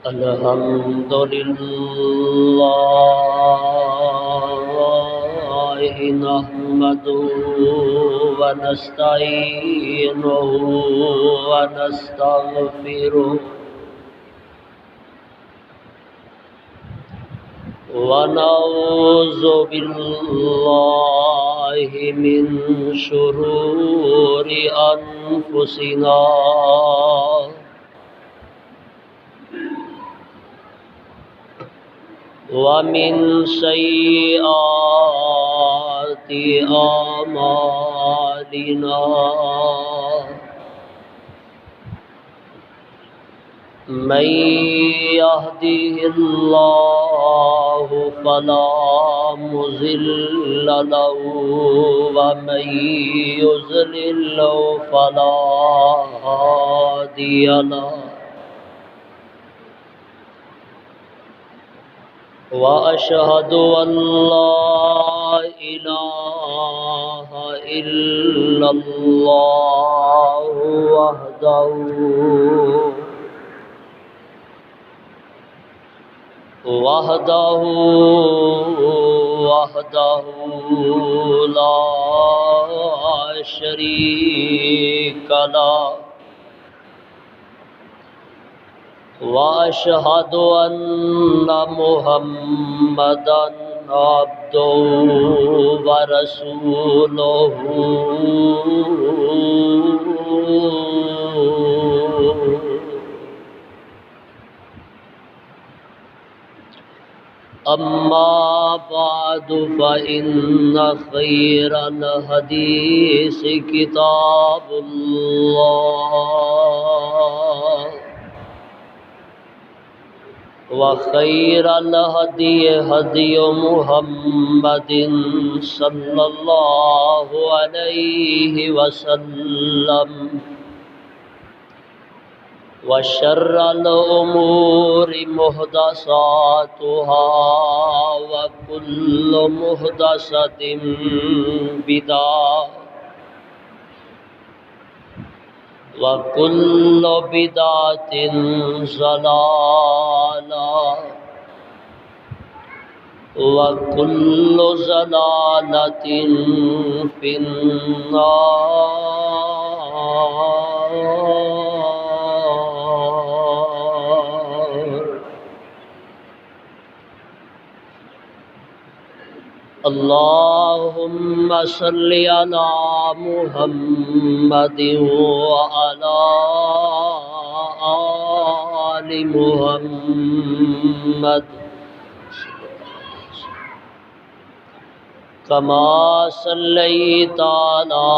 الحمد لله نحمده ونستعينه ونستغفره ونعوذ بالله من شرور أنفسنا ومن سيئات أعمالنا من يهده الله فلا مضل له ومن يضلل فلا هادي له وأشهد أن لا إله إلا الله وحده لا شريك له وأشهد أن محمدًا عبده ورسوله أما بعد فإن خير الحديث كتاب الله وخير الهدي هدي محمد صلى الله عليه وسلم وشر الأمور محدثاتها وكل محدثة بدعة وكل بدعة ضلالة وكل ضلالة في النار. اللهم صل على محمد وعلى آل محمد كما صليت على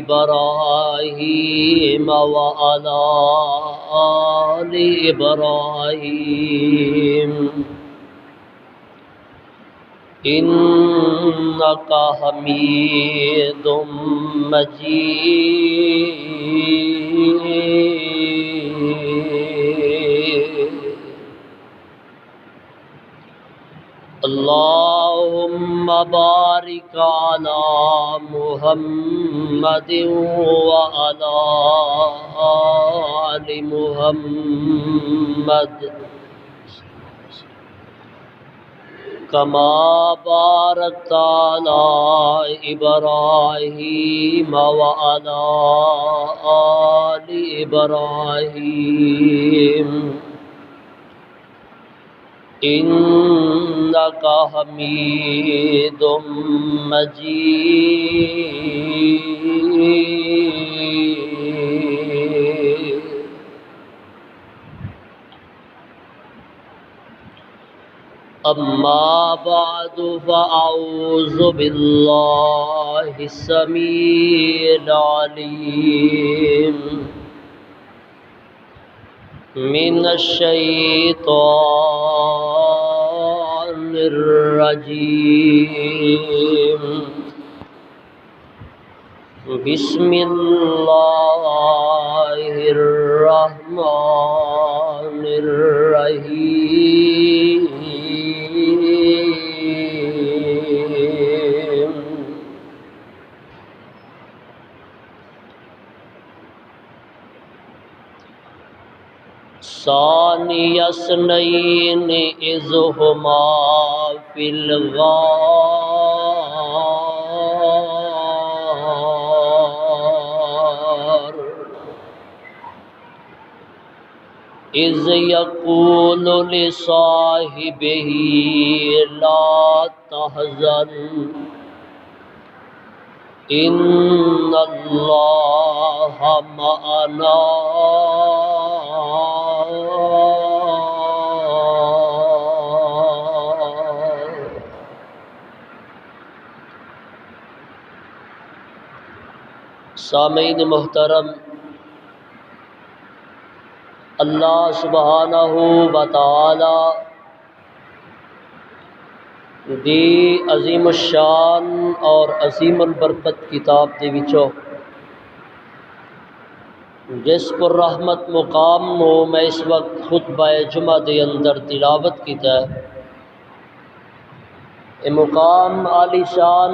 إبراهيم وعلى آل إبراهيم إنك حميد مجيد. اللهم بارك على محمد وعلى آل محمد كما باركت على إبراهيم وعلى آل إبراهيم إنك حميد مجيد. أما بعد فأعوذ بالله السميع العليم من الشيطان الرجيم. بسم الله الرحمن الرحيم. ثانی اثنین اذ ہما فی الغار اذ یقول لصاحبہ لا تحزن ان اللہ معنا سامعین محترم، اللہ سبحانہ و تعالی دی عظیم الشان اور عظیم البرکت کتاب دے وچوں جس پر رحمت مقام نو میں اس وقت خطبہ جمعہ دے اندر تلاوت کیتا ہے، یہ مقام عالی شان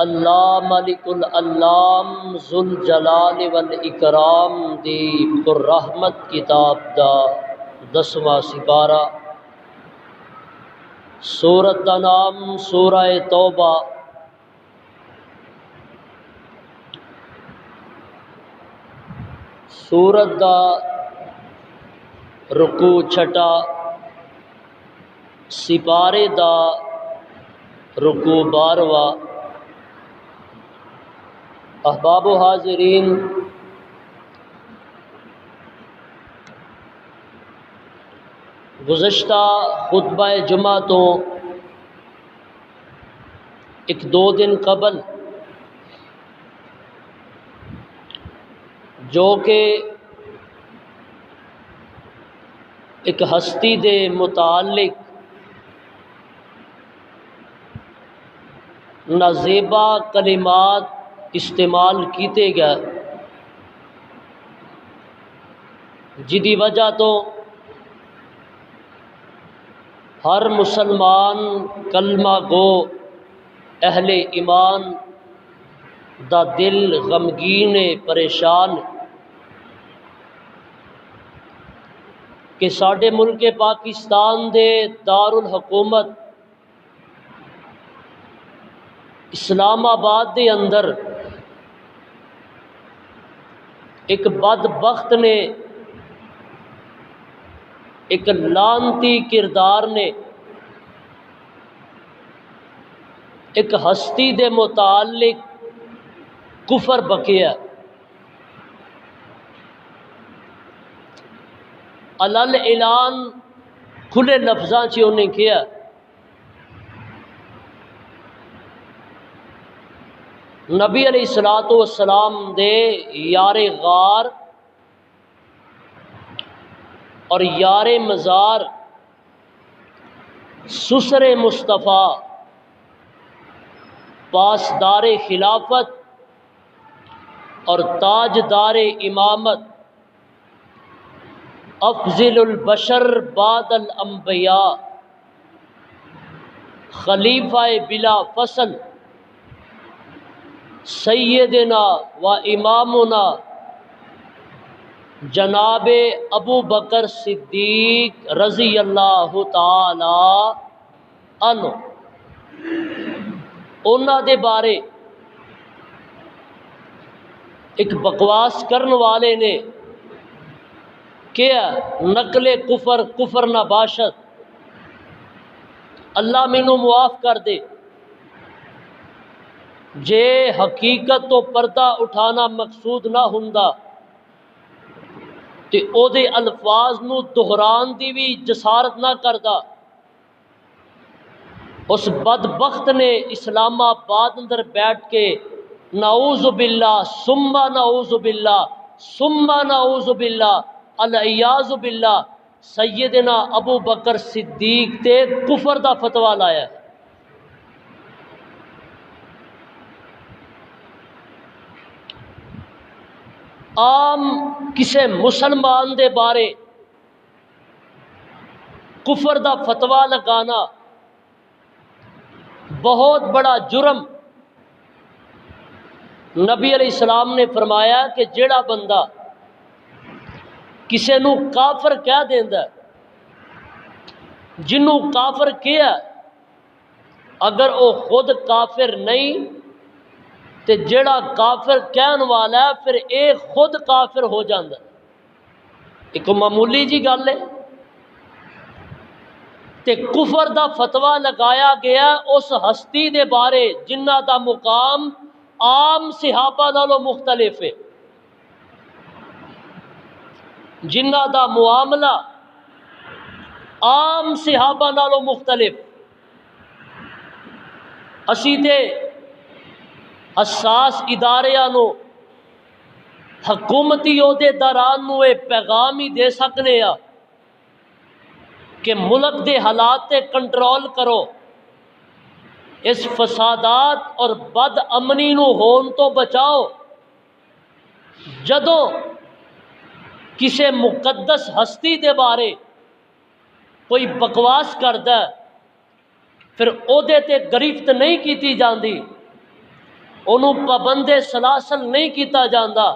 اللہ ملک العلام ذوالجلال والاکرام دی پر رحمت کتاب دا 10واں سپارہ، سورت دا نام سورہ توبہ۔ سورت دا رکوع چھٹا، سپارے دا رکوع 12واں۔ احباب و حاضرین، گزشتہ خطبہ جمعہ تو ایک دو دن قبل جو کہ ایک ہستی دے متعلق نازیبا کلمات استعمال کیتے گئے، جدی وجہ تو ہر مسلمان کلمہ گو اہل ایمان دا دل غمگین پریشان کہ ساڈے ملک پاکستان دے دارالحکومت اسلام آباد دے اندر ایک بدبخت نے، ایک لعنتی کردار نے ایک ہستی دے متعلق کفر بکیا، علل اعلان کھلے لفظاں چ انہیں کیا نبی علیہ الصلوۃ والسلام دے یار غار اور یار مزار سسر مصطفیٰ پاسدار خلافت اور تاجدار امامت افضل البشر بعد الانبیاء خلیفہ بلا فصل سیدنا و امامنا جناب ابو بکر صدیق رضی اللہ تعالی عنہ، انہاں دے بارے ایک بکواس کرن والے نے کیا نقل کفر، کفر نہ باشد، اللہ مینوں معاف کر دے، جے حقیقت تو پردہ اٹھانا مقصود نہ ہوندا تے او دے الفاظ نو دہران دی بھی جسارت نہ کردا۔ اس بدبخت نے اسلام آباد اندر بیٹھ کے نعوذ باللہ ثم نعوذ باللہ ثم نعوذ باللہ العیاذ باللہ سیدنا ابو بکر صدیق تے کفر دا فتویٰ لایا ہے۔ عام کسے مسلمان دے بارے کفر دا فتویٰ لگانا بہت بڑا جرم۔ نبی علیہ السلام نے فرمایا کہ جیڑا بندہ کسے نو کافر کہہ دیندا ہے، جنوں کافر کیا اگر او خود کافر نہیں تے جڑا کافر کہن والا ہے پھر اے خود کافر ہو جاندا ہے۔ ایک معمولی جی گل ہے تے کفر دا فتویٰ لگایا گیا اس ہستی دے بارے جنہ دا مقام عام صحابہ نالوں مختلف ہے، جنہ دا معاملہ عام صحابہ نالوں مختلف۔ اسی تے حساس اداریاں نو حکومتی عہدیداران نو اے پیغام ہی دے سکنے ہاں کہ ملک دے حالات تے کنٹرول کرو، اس فسادات اور بد امنی نو ہون تو بچاؤ۔ جدوں کسے مقدس ہستی دے بارے کوئی بکواس کردا ہے پھر عہدے تے گرفت نہیں کیتی جاندی، انہوں پابند سلاسل نہیں کیتا جاندا،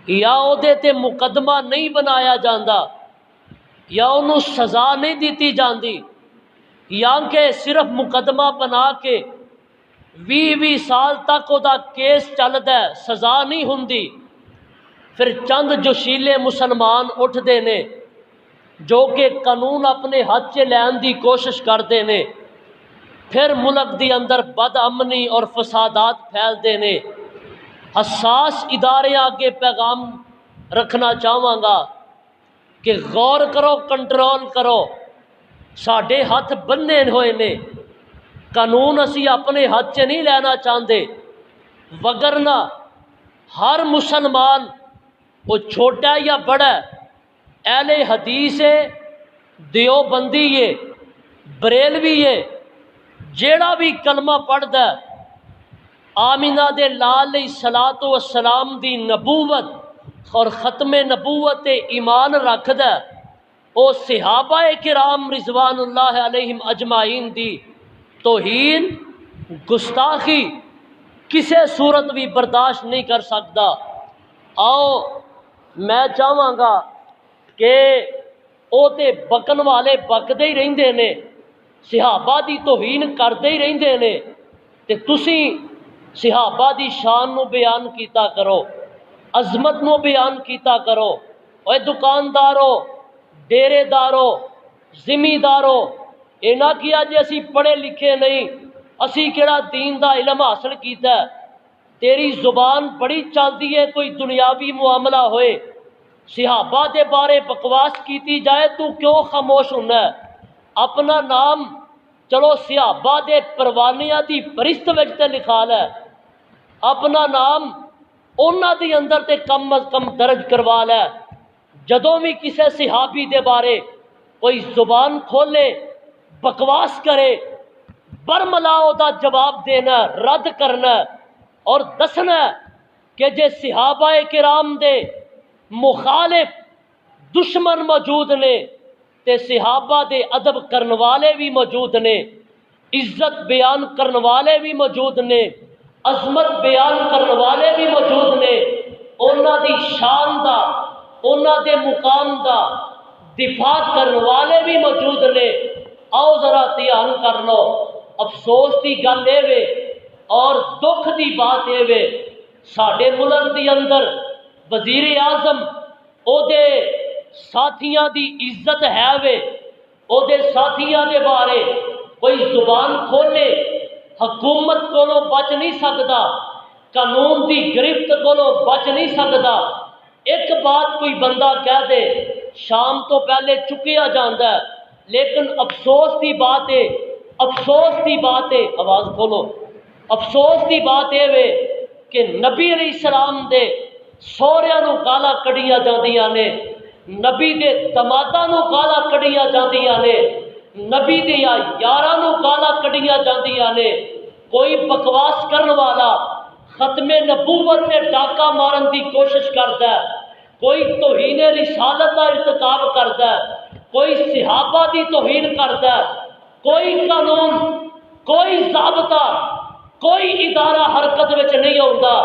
یا عہدے تے مقدمہ نہیں بنایا جاندا، یا انہوں سزا نہیں دیتی جاندی، یا کہ صرف مقدمہ بنا کے 20 سال تک او دا کیس چلدا ہے، سزا نہیں ہوندی، پھر چند جوشیلے مسلمان اٹھدے نے جو کہ قانون اپنے ہاتھ چ لین دی کوشش کردے نے، پھر ملک دی اندر بد امنی اور فسادات پھیلدے نے۔ حساس ادارے آگے پیغام رکھنا چاہواں گا کہ غور کرو، کنٹرول کرو، ساڈے ہاتھ بننے ہوئے نے، قانون اسی اپنے ہاتھ چ نہیں لینا چاہتے، وگرنہ ہر مسلمان وہ چھوٹا یا بڑا ہے، اہل حدیث ہے، دیوبندی ہے، بریلوی ہے، جیڑا بھی کلمہ پڑھدا ہے آمینہ دے لال علیہ الصلوۃ والسلام دی نبوت اور ختم نبوت تے ایمان رکھدا ہے، او صحابہ کرام رضوان اللہ علیہم اجمعین دی توہین گستاخی کسے صورت بھی برداشت نہیں کر سکتا۔ آؤ میں چاہواں گا کہ او تے بکن والے بکدے ہی رہندے نے، صحابہ دی توہین کردے ہی رہندے نے، تے تسی صحابہ دی شان نو بیان کیتا کرو، عظمت نو بیان کیتا کرو۔ اے دکاندارو، ڈیرے دارو، زمیندارو، اے نہ کیا جی اسی پڑھے لکھے نہیں، اسی کیڑا دین دا علم حاصل کیتا ہے۔ تیری زبان بڑی چلدی ہے، کوئی دنیاوی معاملہ ہوئے صحابہ دے بارے بکواس کیتی جائے تو کیوں خاموش ہونا ہے؟ اپنا نام چلو صحابہ دے پروانیاں دی فہرست وچ تے لکھا لے، اپنا نام انہاں دی اندر تے کم از کم درج کروا لے۔ جدوں بھی کسے صحابی دے بارے کوئی زبان کھولے بکواس کرے، برملا دا جواب دینا، رد کرنا اور دسنا کہ جے صحابہ کرام دے مخالف دشمن موجود نے تے صحابہ دے ادب کرن والے بھی موجود نے، عزت بیان کرن والے بھی موجود نے، عظمت بیان کرن والے بھی موجود نے، انہاں دی شان دا، انہاں دے مقام دا دفاع کرن والے بھی موجود نے۔ آؤ ذرا دھیان کر لو۔ افسوس دی گل اے وے اور دکھ دی بات اے وے، ساڈے ملک دی اندر وزیر اعظم او دے ساتھیاں دی عزت ہے وے، او دے ساتھیاں دے بارے کوئی زبان کھولے حکومت کولوں بچ نہیں سکتا، قانون دی گرفت کولوں بچ نہیں سکتا۔ ایک بات کوئی بندہ کہہ دے شام تو پہلے چکیا جاندا ہے، لیکن افسوس دی بات ہے، افسوس دی بات ہے، آواز کھولو، افسوس دی بات اے وے کہ نبی علیہ السلام دے سوہریاں نو گالاں کڈیاں جاندیاں نے، نبی دے دماداں نو گالاں کڈیاں جاندیاں نے، نبی دے یاراں نو گالاں کڈیاں جاندیاں نے۔ کوئی بکواس کرن والا ختم نبوت تے ڈاکہ مارن دی کوشش کردا ہے، کوئی توہین رسالت کا ارتکاب کردا ہے، کوئی صحابہ دی توہین کردا ہے، کوئی قانون، کوئی ضابطہ، کوئی ادارہ حرکت وچ نہیں آوندا۔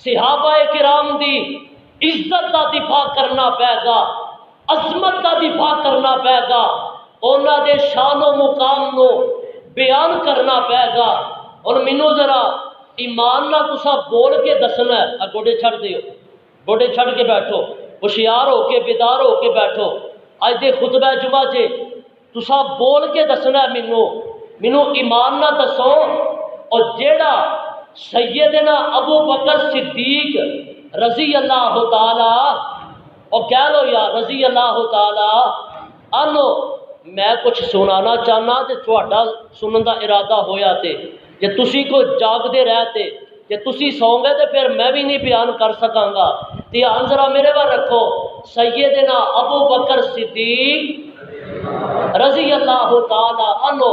صحابہ کرام دی عزت کا دفاع کرنا پے گا، عظمت کا دفاع کرنا پے گا، انہاں دے شان و مقام نو بیان کرنا پے گا۔ اور مینوں ذرا ایمان نال تساں بول کے دسنا ہے، گوڈے چھڑ دیو، گوڈے چھڑ کے بیٹھو، ہوشیار ہو کے بیدار ہو کے بیٹھو۔ اج دے خطبہ جمعہ چ تساں بول کے دسنا ہے، مینوں ایمان نہ دسو۔ اور جیڑا سیدنا ابو بکر صدیق رضی اللہ تعالی، اور کہہ لو یا رضی اللہ تعالی عنہ، میں کچھ سنانا چاہنا تے تہاڈا سنن دا ارادہ ہویا تے جے تسی کو جاگدے رہتے، جے تسی سو گئے تے پھر میں بھی نہیں بیان کر سکاں گا۔ دھیان ذرا میرے ور رکھو، سیدنا ابو بکر صدیق رضی اللہ تعالی عنہ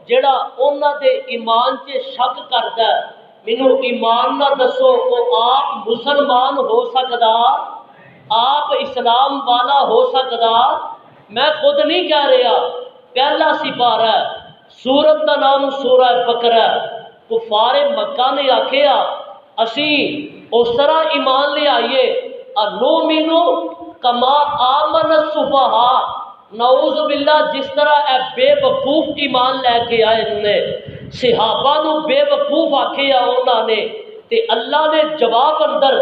جڑا انہاں دے ایمان چ شک کردا ہے، مینوں ایمان نہ دسو وہ آپ مسلمان ہو سکدا، آپ اسلام والا ہو سکدا؟ میں خود نہیں کہہ رہا، پہلا سپارہ ہے، سورت کا نام سورہ بقرہ۔ کفار مکہ نے آکھیا اسی اس طرح ایمان لے آئیے، انؤمن کما آمن السفہاء، نعوذ باللہ جس طرح اے بے وقوف ایمان لے کے آئے نے، صحابہ نو بے وقوف آکھیا انہاں نے، تے اللہ نے جواب اندر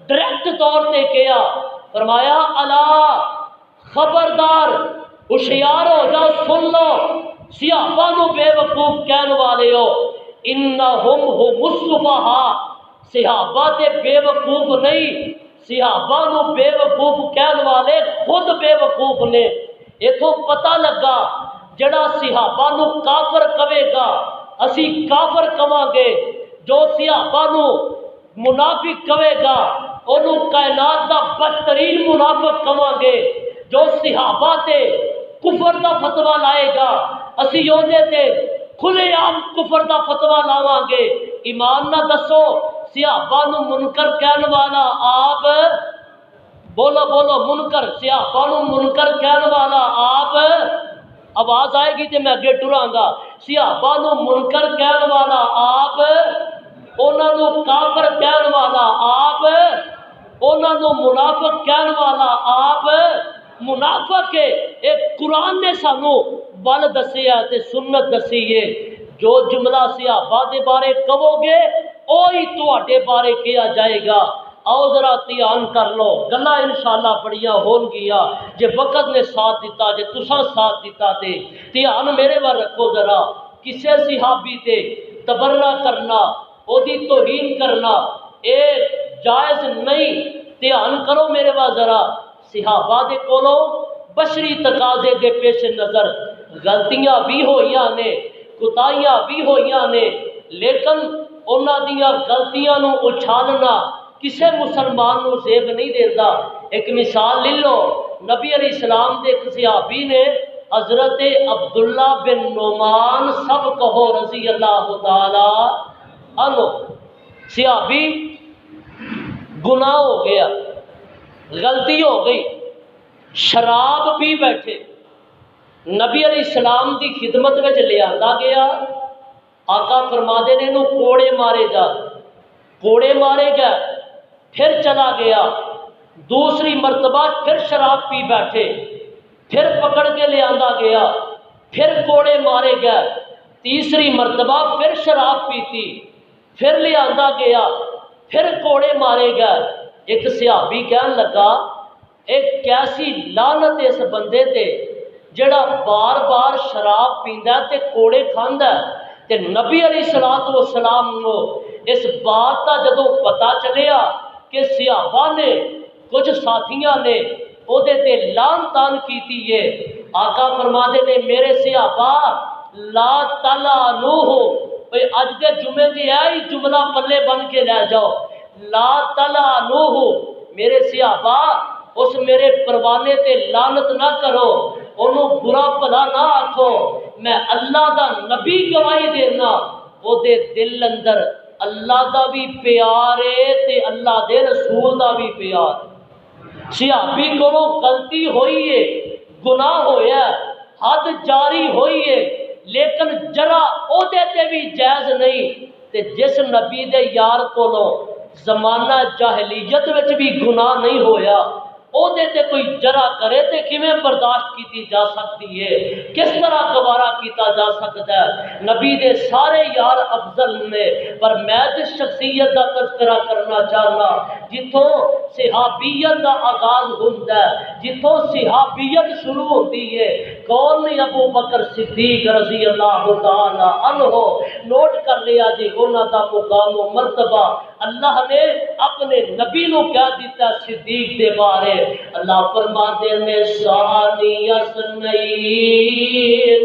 ڈائریکٹ طور تے کیا، فرمایا الا خبردار، ہوشیار ہو جاؤ، سن لو، صحابہ نو بے وقوف کہنے والے ہو، انہم هم السفہاء، صحابہ تے بے وقوف نہیں، صحابہ نو بے وقوف کہنے والے خود بے وقوف نے۔ اتھوں پتہ لگا جڑا صحابہ نو کافر کہے گا اسی کافر کہاں گے، جو صحابہ نو منافق کہے گا انہوں کائنات دا بدترین منافق کہاں گے، جو صحابہ تے کفر دا فتویٰ لائے گا اسی یوندے تے کھلے عام کفر دا فتویٰ لاواں گے۔ ایمان نہ دسو، صحابہ نو منکر کہنے والا آپ، بولو بولو منکر، صحابہ نو منکر کہنے والا آپ، آواز آئے گی تے میں اگے ٹراں گا، صحابہ نو منکر کہنے والا آپ، انہاں نو کافر کہنے والا آپ، انہاں نو منافق کہنے والا آپ، منافق ہے۔ ایک قرآن نے سانو ول دسیا تے سنت دسی ہے، جو جملہ صحابہ دے بارے کہو گے اوہی تواڈے بارے کیا جائے گا۔ آؤ ذرا دھیان کر لو، گلاں انشاءاللہ بڑیاں ہون گیاں جے وقت نے ساتھ دیتا، جے تساں ساتھ دیتا تے دھیان میرے ور رکھو ذرا۔ کسے صحابی تے تبرہ کرنا، او دی توہین کرنا اے جائز نہیں۔ دھیان کرو میرے ور ذرا، صحابہ دے کولوں بشری تقاضے دے پیش نظر غلطیاں بھی ہوئیاں نے، کوتاہیاں بھی ہوئیاں نے، لیکن انہاں دیاں غلطیاں نو اچھالنا کسے مسلمان نو زیب نہیں دیتا۔ ایک مثال لے لو، نبی علیہ السلام دے ایک صحابی نے حضرت عبداللہ بن نعمان سب کہو رضی اللہ تعالی عنہ، صحابی گناہ ہو گیا، غلطی ہو گئی، شراب پی بیٹھے، نبی علیہ السلام دی خدمت میں لے آندا گیا، آقا فرما دے نے نو کوڑے مارے جا، کوڑے مارے گئے، پھر چلا گیا، دوسری مرتبہ پھر شراب پی بیٹھے، پھر پکڑ کے لے آندا گیا، پھر کوڑے مارے گئے، تیسری مرتبہ پھر شراب پیتی، پھر لے آندا گیا، پھر کوڑے مارے گئے۔ ایک صحابی کہنے لگا ایک کیسی لعنت اس بندے تے جڑا بار بار شراب پیندا تے کوڑے کھاندا تے نبی علیہ الصلوۃ والسلام نو اس بات کا جدوں پتہ چلیا کہ صحابہ نے کچھ ساتھیاں نے او دے تے لعن تان کیتی ہے، آقا فرماندے نے میرے صحابہ لا تلعنوہ، اے اج دے جمعے دی اے جملہ پلے بن کے لے جاؤ، لا تلعنوہ، میرے صحابہ اس میرے پروانے تے لعنت نہ کرو، انہوں برا بھلا نہ آکھو، میں اللہ دا نبی گواہی دینا او دے دل اندر اللہ دا بھی پیار ہے تے اللہ دے رسول دا بھی پیار۔ صحابی کو غلطی ہوئی ہے، گناہ ہویا ہے، حد جاری ہوئی ہے، لیکن جرا او دے تے بھی جائز نہیں تے جس نبی دے یار کولوں زمانہ جاہلیت وچ بھی گناہ نہیں ہویا، او دے تے کوئی جرا کرے تے کیویں برداشت کیتی جا سکتی ہے، کس طرح گوارا کیتا جا سکتا ہے؟ نبی دے سارے یار افضل نے، پر میں جس شخصیت کا تذکرہ کرنا چاہنا جتوں صحابیت کا آغاز ہوتا ہے، جتوں صحابیت شروع ہوتی ہے، کون نے؟ ابو بکر صدیق رضی اللہ تعالی عنہ۔ نوٹ کر لیا جی انہاں دا مقام و مرتبہ، اللہ نے اپنے نبی نو کہہ دیتا صدیق دے بارے، اللہ فرماتے ہیں ثانی اثنین،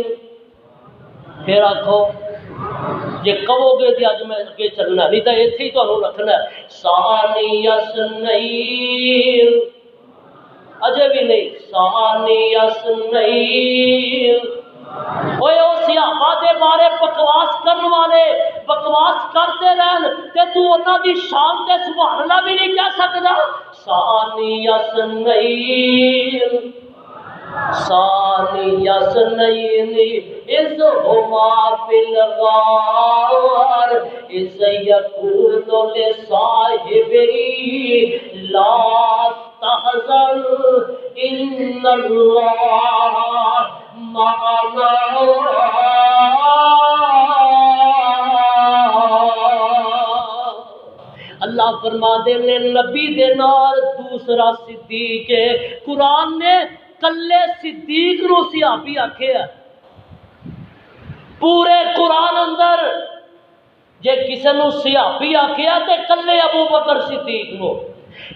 پھر آکھو جے کہو گے تے اج میں اگے چلنا نہیں تے ایتھے ہی تانوں رکھنا ہے، ثانی اثنین، اجے بھی نہیں، ثانی اثنین۔ اوے او صحابہ دے بارے بکواس کرن والے بکواس کرتے رہن تے تو انہاں دی شان تے سبحان اللہ بھی نہیں کہہ سکدا۔ ثانی اثنین، ثانی اثنین اذ ہما فی الغار اذ یقول لصاحبہ لا تحزن ان اللہ معنا۔ اللہ فرما دے نے نبی دے نال دوسرا صدیق ہے، قرآن نے کلے صدیق نو صحابی آکھیا، پورے قرآن اندر جے کسے نو صحابی آکھیا تے کلے ابو بکر صدیق نو۔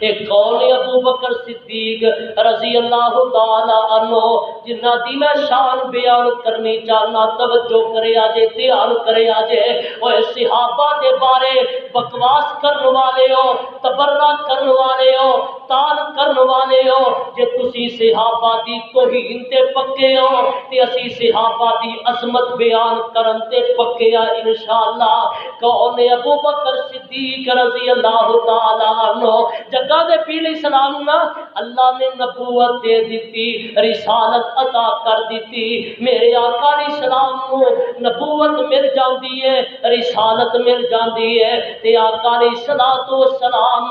ایک کون ہے؟ ابو بکر صدیق رضی اللہ تعالی عنہ، جنہ دی میں شان بیان کرنی چاہنا، توجہ کرے آجے، دھیان کرے آجے۔ اوے صحابہ دے بارے بکواس کرن والے ہو، تبرہ کرن والے ہو، تان کرن والے ہو، جے تسی صحابہ دی توہین تے پکے ہو تے اسی صحابہ دی عظمت بیان کرن تے پکے ہاں انشاءاللہ۔ کون ہے؟ ابو بکر صدیق رضی اللہ تعالی عنہ۔ جگہ دے پیر اسلام نا اللہ نے نبوت دے دیتی، رسالت عطا کر دیتی، میرے آقا علیہ السلام کو نبوت مل جاندی ہے، رسالت مل جاندی ہے، تے آقا علیہ السلام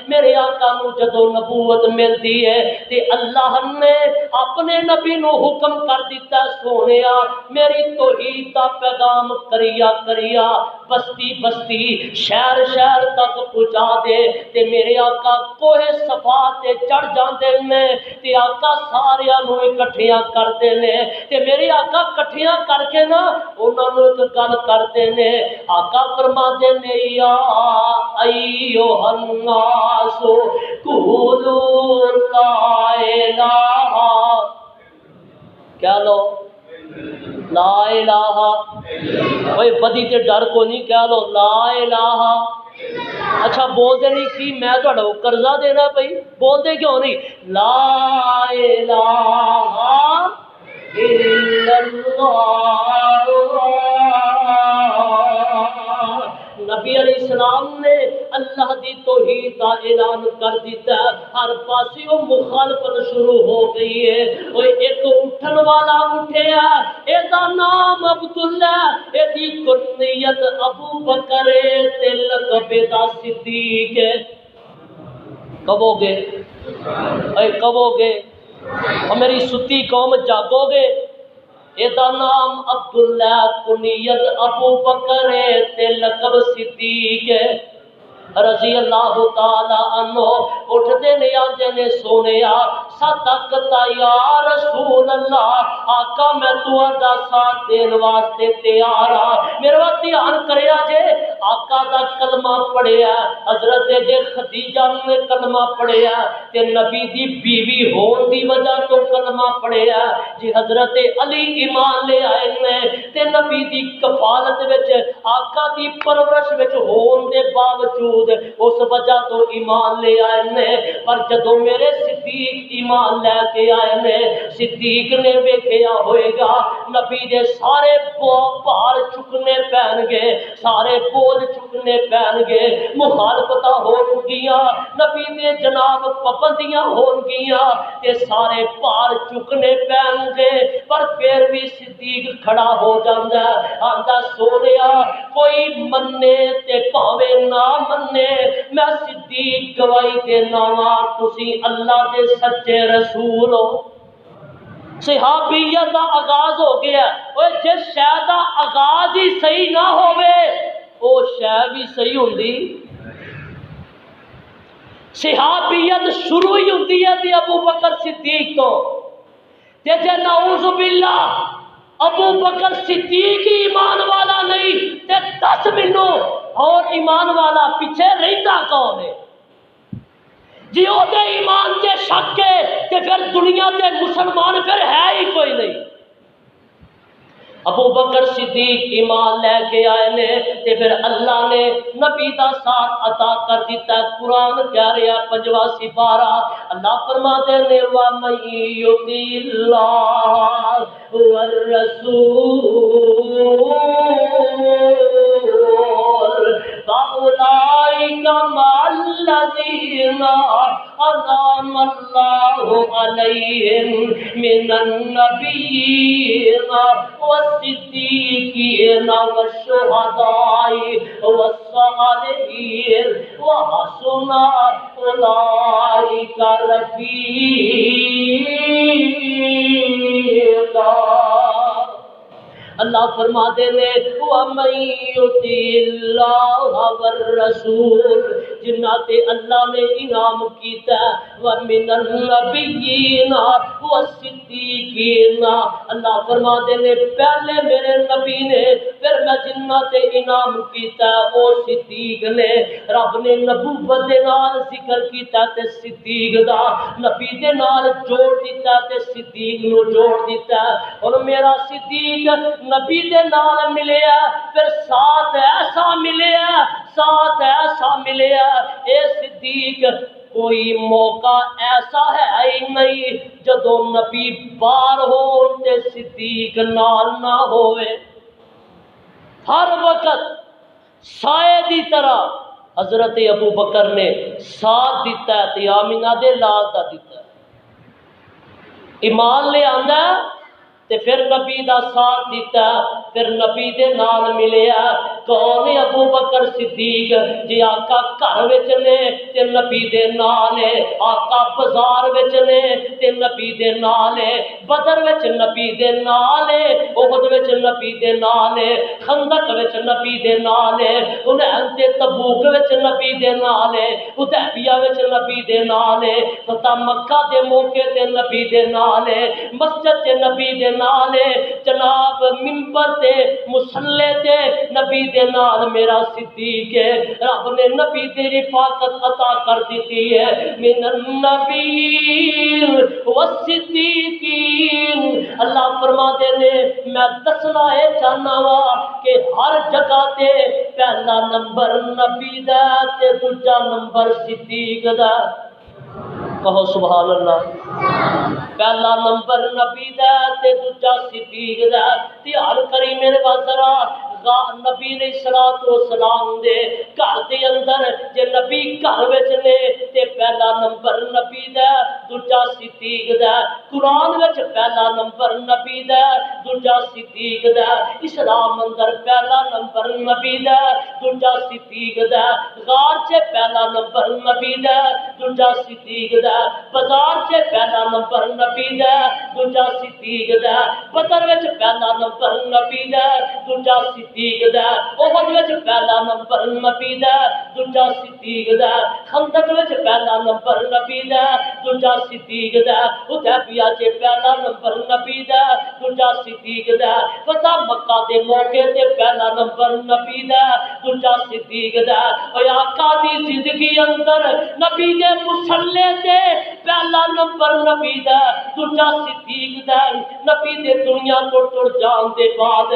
میرے آقا نو جدو نبوت ملتی ہے تے اللہ نے اپنے نبی نو حکم کر دیتا سونیا میری توحید دا پیغام کریا کریا، بستی بستی شہر شہر تک پہنچا دے، تے میرے آقا کوہ صفا تے چڑھ جاندے نے تے آقا ساریاں نو اکٹھیاں کردے نے، تے میرے آقا اکٹھیاں کر کے نا انہاں نو ایک گل کردے نے، آقا فرماندے نے یا ایھا الناس قولوا لا الہ، کہہ لو لا الہ، بھئی بدی تے ڈر کو نہیں، کہہ لو لا الہ۔ اچھا بول دے نہیں کی میں تہاڈا قرضہ دینا پئی، بول دے کیوں نہیں؟ لا الہ الا اللہ۔ نبی علیہ السلام نے اللہ دی توحید کا اعلان کر دیتا ہے، ہر پاسی وہ مخالفت شروع ہو گئی ہے۔ وہ ایک اٹھن والا اٹھیا، ایدا نام عبداللہ، ایدی کنیت ابو بکر تے لقب دا صدیق ہے۔ کبو گے اے کبو گے اور میری ستی قوم جاگو گے؟ ایدا نام عبداللہ، کنیت ابو بکر تے لقب صدیق ہے رضی اللہ تعالی عنہ۔ اٹھتے نے آندے نے سونیا صدقتا یا رسول اللہ، آقا میں تہاڈا ساتھ دین واسطے تیار ہاں۔ میرے وقت دھیان کریا جے، آقا دا کلمہ پڑھیا، حضرت جے خدیجہ نے کلمہ پڑھیا تے نبی دی بیوی ہون دی وجہ تو کلمہ پڑھیا جی، حضرت علی ایمان لے آئے نے تے نبی دی کفالت وچ آقا دی پرورش وچ ہون دے باوجود اس وجہ تو ایمان لے آئے نے، پر جدو میرے صدیق ایمان لے کے آئے نے صدیق نے ویکھیا ہوئے گا نبی دے سارے بھار چکنے پین گے، سارے بوجھ چکنے پین گے، مخالفتاں ہون گیاں، نبی دے جناب پابندیاں ہون گیاں تے سارے بھار چکنے پین گے، پر پھر بھی صدیق کھڑا ہو جاندا ہے، آندا سونیا کوئی منے تے پاوے نہ منے، میں صدیق گواہی دینا وا تسی اللہ دے سچے رسول ہو۔ صحابیت دا آغاز ہو گیا، اوے جس شے دا آغاز ہی صحیح نہ ہوئے او شے بھی صحیح ہوندی۔ صحابیت شروع ہی ہوندی ہے تے ابو بکر صدیق تو، تے جے نعوذ باللہ ابو بکر صدیق ہی ایمان والا نہیں تے 10 منوں اور ایمان والا پیچھے رہندا کون ہے؟ جی او دے ایمان تے شک ہے تے پھر دنیا تے مسلمان پھر ہے ہی کوئی نہیں۔ ابو بکر صدیق ایمان لے کے آئے نے تے پھر اللہ نے نبی دا ساتھ عطا کر دیتا ہے۔ قرآن کہہ رہا 5واں سپارہ اللہ فرماتے نے وَمَن يُطِعِ اللَّهَ وَالرَّسُولَ فَأُولَٰئِكَ مَعَ الَّذِينَ أَنْعَمَ اللَّهُ عَلَيْهِم مِّنَ النَّبِيِّينَ والصديقين والشهداء والصالحين وحسن أولئك رفيقا۔ اللہ فرما دے نے وَمَن يُطِعِ اللَّهَ وَالرَّسُولَ جنہ تے اللہ نے انعام کیتا ہے وَمِنَ النَّبِيِّينَ وَالصِّدِّيقِينَ اللہ فرما دے نے پہلے میرے نبی نے پھر میں جنہ تے انعام کیتا ہے وہ صدیق نے۔ رب نے نبوت دے نال ذکر کیتا تے صدیق دا نبی دے نال جوڑ دیتا تے صدیق نو جوڑ دیتا ہے۔ اور میرا صدیق نبی دے نال ملیا پھر ساتھ ایسا ملیا، ساتھ ایسا ملیا اے صدیق کوئی موقع ایسا ہے ہی نہیں جدو نبی بار ہو تے صدیق نال نہ ہوئے، ہر وقت سائے دی طرح حضرت ابو بکر نے ساتھ دیتا ہے تے آمینہ دے لال دا دیتا ہے، ایمان لے آندا ہے تے پھر نبی دا ساتھ دیتا پھر نبی دے نال ملیا۔ کون ابو بکر صدیق جی آقا گھر وچ نے تے نبی دے نال ہے، آقا بازار وچ نے تے نبی دے نال ہے، بدر وچ نبی دے نال ہے، احد وچ نبی دے نال ہے، خندق وچ نبی دے نال ہے، حنین تے تبوک وچ نبی دے نال ہے، حدیبیہ وچ نبی دے نال ہے، فتح مکہ دے موقع تے نبی دے نال ہے، مسجد تے نبی دے نال ہے، جناب منبر تے مصلی تے نبی دے نال میرا صدیق ہے۔ رب نے نبی دی رفاقت عطا کر دیتی ہے، من النبیین والصدیقین اللہ فرما دے نے میں دسنا ہے چاہنا وا کہ ہر جگہ تے پہلا نمبر نبی دا تے دوجا نمبر صدیق دا، کہو سبحان اللہ۔ پہلا نمبر نبی دا تے دوجا صدیق دا، دھیان کری میرے ذرا نبی علیہ الصلوۃ والسلام دے گھر دے اندر جے نبی گھر وچ نے تے پہلا نمبر نبی دا دوجا صدیق دا، قرآن وچ پہلا نمبر نبی دا دوجا صدیق دا، اسلام اندر پہلا نمبر نبی دا دوجا صدیق دا، غار چ پہلا نمبر نبی دا دوجا صدیق دا، بازار چ پہلا نمبر نبی دا دوجا صدیق دا، بدر وچ پہلا نمبر نبی دا دوجا صدیق دا، احد وچ پہلا نمبر نبی دا دوجا صدیق دا، خندق وچ پہلا نمبر نبی دا دوجا صدیق دا، حدیبیہ چ پہلا نمبر نبی دا دوجا صدیق دا، فتح مکہ دے موقع تے پہلا نمبر نبی دا دوجا صدیق دا۔ اے آقا دی زندگی اندر نبی دے مصلی تے پہلا نمبر نبی دا دوجا صدیق دا، نبی دے دنیا تو ٹر جان دے بعد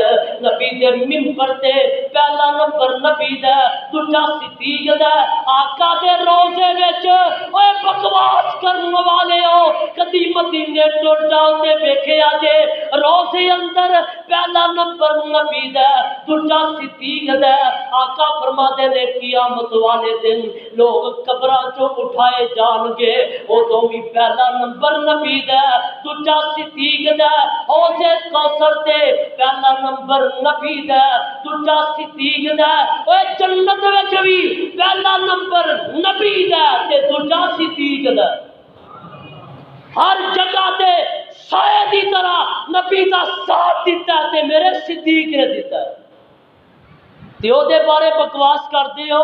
نبی دے منبر تے پہلا نمبر نبی دا دوجا صدیق دا آقا دے روزے وچ اوے بکواس کرن والے ہو کدی مدینے ٹر جاؤ تے ویکھیا جے روزے اندر پہلا نمبر نبی دا دوجا صدیق دا آقا فرماتے نے قیامت والے دن لوگ قبراں چوں اٹھائے جان گے اودوں بھی پہلا نمبر نبی دا دوجا صدیق دا حوض کوثر تے پہلا نمبر نبی دا دوجا صدیق دا اوے جنت وچ بھی پہلا نمبر نبی دا تے دوجا صدیق دا ہر جگہ تے سائے دی طرح نبی دا ساتھ دیتا ہے تے میرے صدیق نے دیتا ہے تے او دے بارے بکواس کردے ہو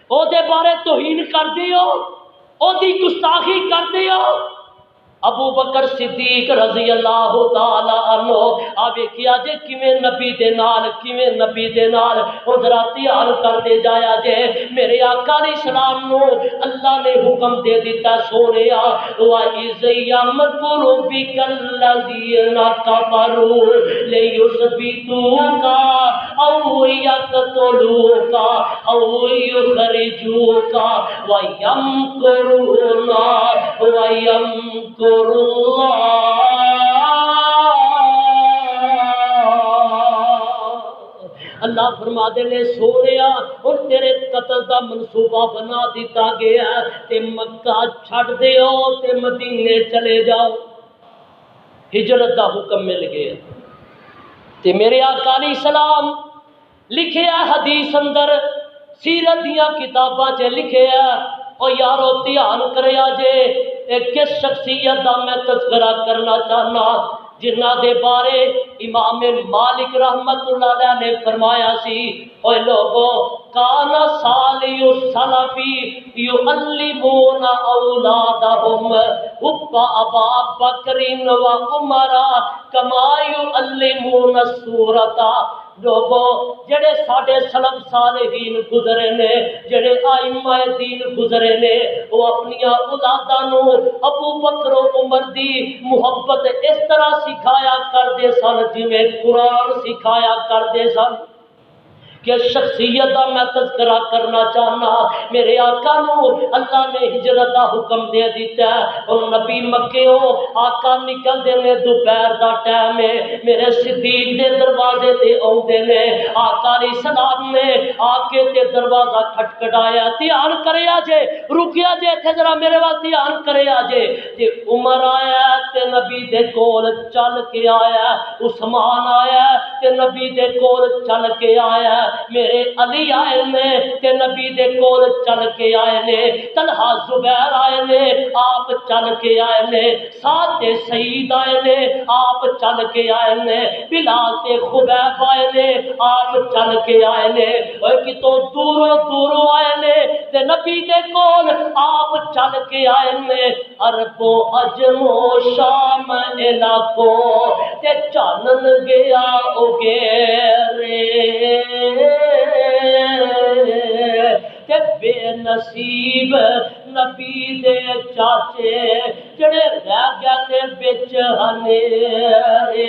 او دے بارے توہین کردے ہو او دی گستاخی کردے ہو ابو بکر صدیق رضی اللہ تعالی عنہ آوے کیا جے کیویں نبی دے نال حضرات حال کرتے جایا جے میرے آقا علیہ السلام نو اللہ نے حکم دے دیتا سونیا وَإِذْ يَمْكُرُ بِكَ الَّذِينَ كَفَرُوا لِيُثْبِتُوكَ أَوْ يَقْتُلُوكَ أَوْ يُخْرِجُوكَ وَيَمْكُرُونَ وَيَمْكُرُونَ اللہ فرما دے لے سونیا اور تیرے قتل دا منصوبہ بنا دیتا گیا تے مکہ چھڑ دیو تے مدینے چلے جاؤ ہجرت دا حکم مل گیا تے میرے آقا علیہ السلام لکھے حدیث اندر سیرت دیاں کتاباں چ لکھے او یارو دھیان کریا جے کس شخصیت دا میں تذکرہ کرنا چاہنا جنہ دے بارے امام مالک رحمت اللہ علیہ نے فرمایا سی اوے لوگو کانا سالی السلفی یعلمون اولادہم حب ابا بکر و عمر کما یعلمون السورۃ لوگو جڑے ساڈے سلف صالحین گزرے نے جڑے ائمہ دین گزرے نے وہ اپنی اولاداں نو ابو بکر و عمر دی محبت اس طرح سکھایا کردے سن جویں قرآن سکھایا کردے سن کہ شخصیت دا میں تذکرہ کرنا چاہنا میرے آقا نو اللہ نے ہجرت دا حکم دے دیتا ہے اور نبی مکے ہو آقا نکل دے نے دوپہر دا ٹائم ہے میرے صدیق دے دروازے تے اوندے نے آقا علیہ السلام نے آ کے تے دروازہ کھٹکھٹایا دھیان کریا جے رکیا جے تے ذرا میرے وال دھیان کریا جے تے عمر آیا تے نبی دے کول چل کے آیا عثمان آیا تے نبی دے کول چل کے آیا میرے علی آئے نے تے نبی دے کول چل کے آئے نے طلحہ زبیر آئے نے آپ چل کے آئے نے سعد تے سعید آئے نے آپ چل کے آئے نے بلال تے خبیب آئے نے آپ چل کے آئے نے اور کتوں دوروں آئے نے تے نبی دے کول آپ چل کے آئے نے عرب و عجم و شام علاقوں تے چانن گیا اگیرے تے بے نصیب نبی دے چاچے جڑے رہ گیا تے بچ ہنیرے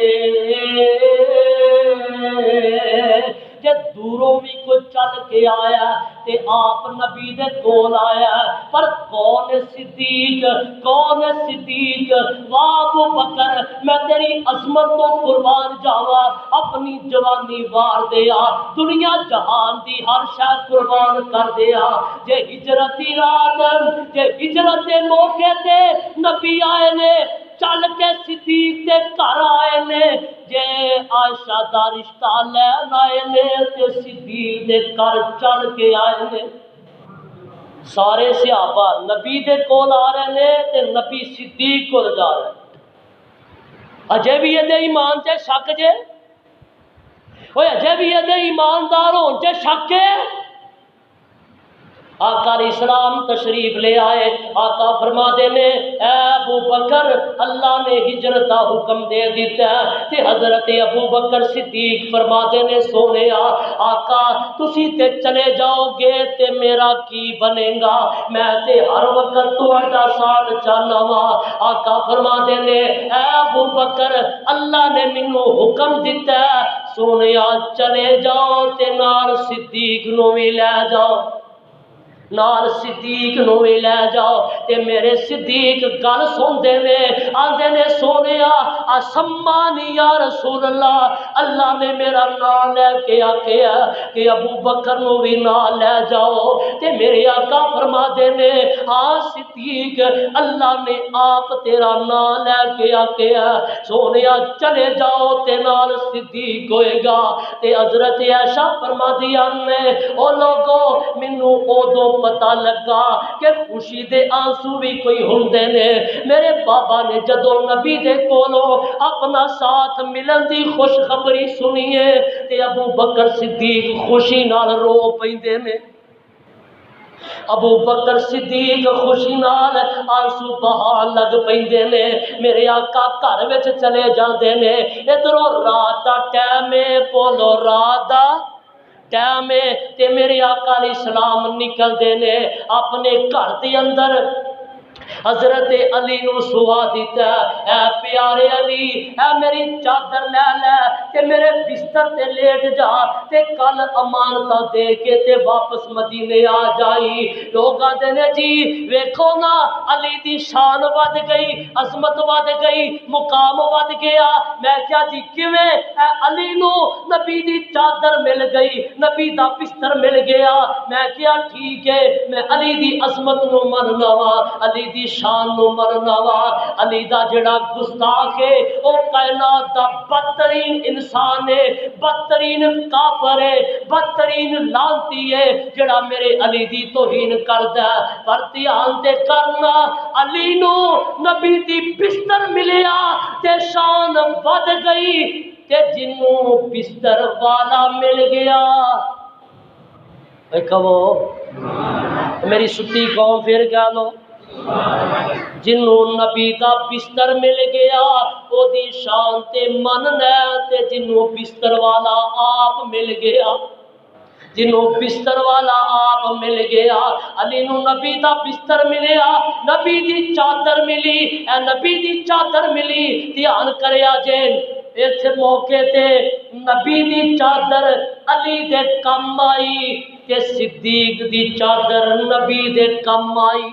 جے دوروں بھی کوئی چل کے آیا تے آپ نبی دے کول آیا پر کون صدیق واہ ابو بکر میں تیری عظمت تو قربان جاواں اپنی جوانی وار دیا دنیا جہان دی ہر شے قربان کر دیا جے ہجرت دی رات جے ہجرت دے موقع تے نبی آئے نے چل کے صدیق دے گھر آئے نے جے عائشہ دا رشتہ لین آئے نے تے صدیق دے گھر چل کے آئے نے سارے صحابہ نبی دے کول آ رہے نے تے نبی صدیق کول جا رہے اجے بھی یہ ایمان تے شک جے اوے اجے بھی یہ ایماندار ہون تے شک ہے آقا علیہ السلام تشریف لے آئے آقا فرما دے نے اے ابو بکر اللہ نے ہجرت کا حکم دے دیتا ہے تے حضرت ابو بکر صدیق فرما دے نے سونے آقا تسی تے چلے جاؤ گے تے میرا کی بنے گا میں تے ہر وقت تہاڈا ساتھ چاہنا وا آقا فرما دے نے اے ابو بکر اللہ نے مینوں حکم دیتا ہے سونیا چلے جاؤ تے نال صدیق نو بھی لے جاؤ، نال صدیق نو بھی لے جاؤ۔ تے میرے صدیق گل سندے نے، آندے نے سونیا اسمانی یا رسول اللہ نے میرا نام لے کے آکھیا کہ ابو بکر نو بھی نال لے جاؤ۔ تے میرے آقا فرما دے نے ہاں صدیق اللہ نے آپ تیرا نام لے کے آکھیا سونیا چلے جاؤ تے نال صدیق ہوئے گا۔ تے حضرت عائشہ فرما دیا نے او لوگو مینوں اودوں پتہ لگا کہ خوشی دے آنسو بھی کوئی ہوندے نے۔ میرے بابا نے جدوں نبی دے کولوں اپنا ساتھ ملن دی خوشخبری سنیے تے ابو بکر صدیق خوشی نال رو پیندے نے، ابو بکر صدیق خوشی نال آنسو بہان لگ پیندے نے۔ میرے آقا گھر وچ چلے جاندے نے، ادھروں رات دا ٹائم ہے، بولو رات دا ٹائم ہے تے میرے آقا علیہ السلام نکل دے نے اپنے گھر دے اندر حضرت علی نو سوا دیتا اے پیارے علی اے میری چادر لے لے تے میرے بستر تے لیٹ جا تے کل امانتاں دے کے تے واپس مدینے آ جائی۔ لوگ آندے نے جی ویکھو نا علی دی شان ود گئی، عظمت ود گئی، مقام ود گیا۔ میں کیا جی کیویں؟ اے علی نو نبی دی چادر مل گئی، نبی دا بستر مل گیا۔ میں کیا ٹھیک ہے میں علی دی عظمت نو مننا وا، علی دی شان نو مرنا وا۔ علی دا جڑا گستاخ ہے او کائنات دا بدترین انسان ہے، بدترین کافر ہے، بدترین لعنتی ہے جڑا میرے علی دی توہین کردا ہے۔ پر دھیان تے کرنا علی نو نبی دی بستر ملیا تے شان ود گئی تے جنوں بستر والا مل گیا کہو میری ستی قوم پھر کہہ لو جنوں نبی دا بستر مل گیا او دی شان تے مننا تے جنوں بستر والا آپ مل گیا، جنوں بستر والا آپ مل گیا۔ علی نو نبی دا بستر ملیا، نبی دی چادر ملی، اے نبی دی چادر ملی۔ دھیان کریا جے اس موقع تے نبی دی چادر علی دے کم آئی تے صدیق دی چادر نبی دے کم آئی۔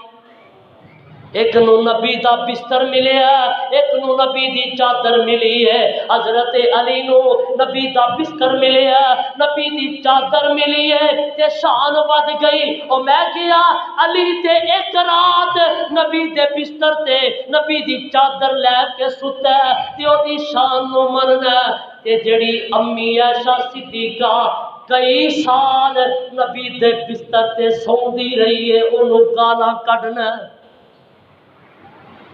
ایک نو نبی دا بستر ملیا، ایک نو نبی دی چادر ملی ہے۔ حضرت علی نو نبی دا بستر ملیا، نبی دی چادر ملی ہے تے شان ود گئی۔ او میں گیا علی تے ایک رات نبی دے بستر تے نبی دی چادر لے کے ستا تے او دی شان نو مننا تے جڑی امی عائشہ صدیقہ کئی سال نبی دے بستر تے سوندی رہی ہے انہوں گالاں کڈنا،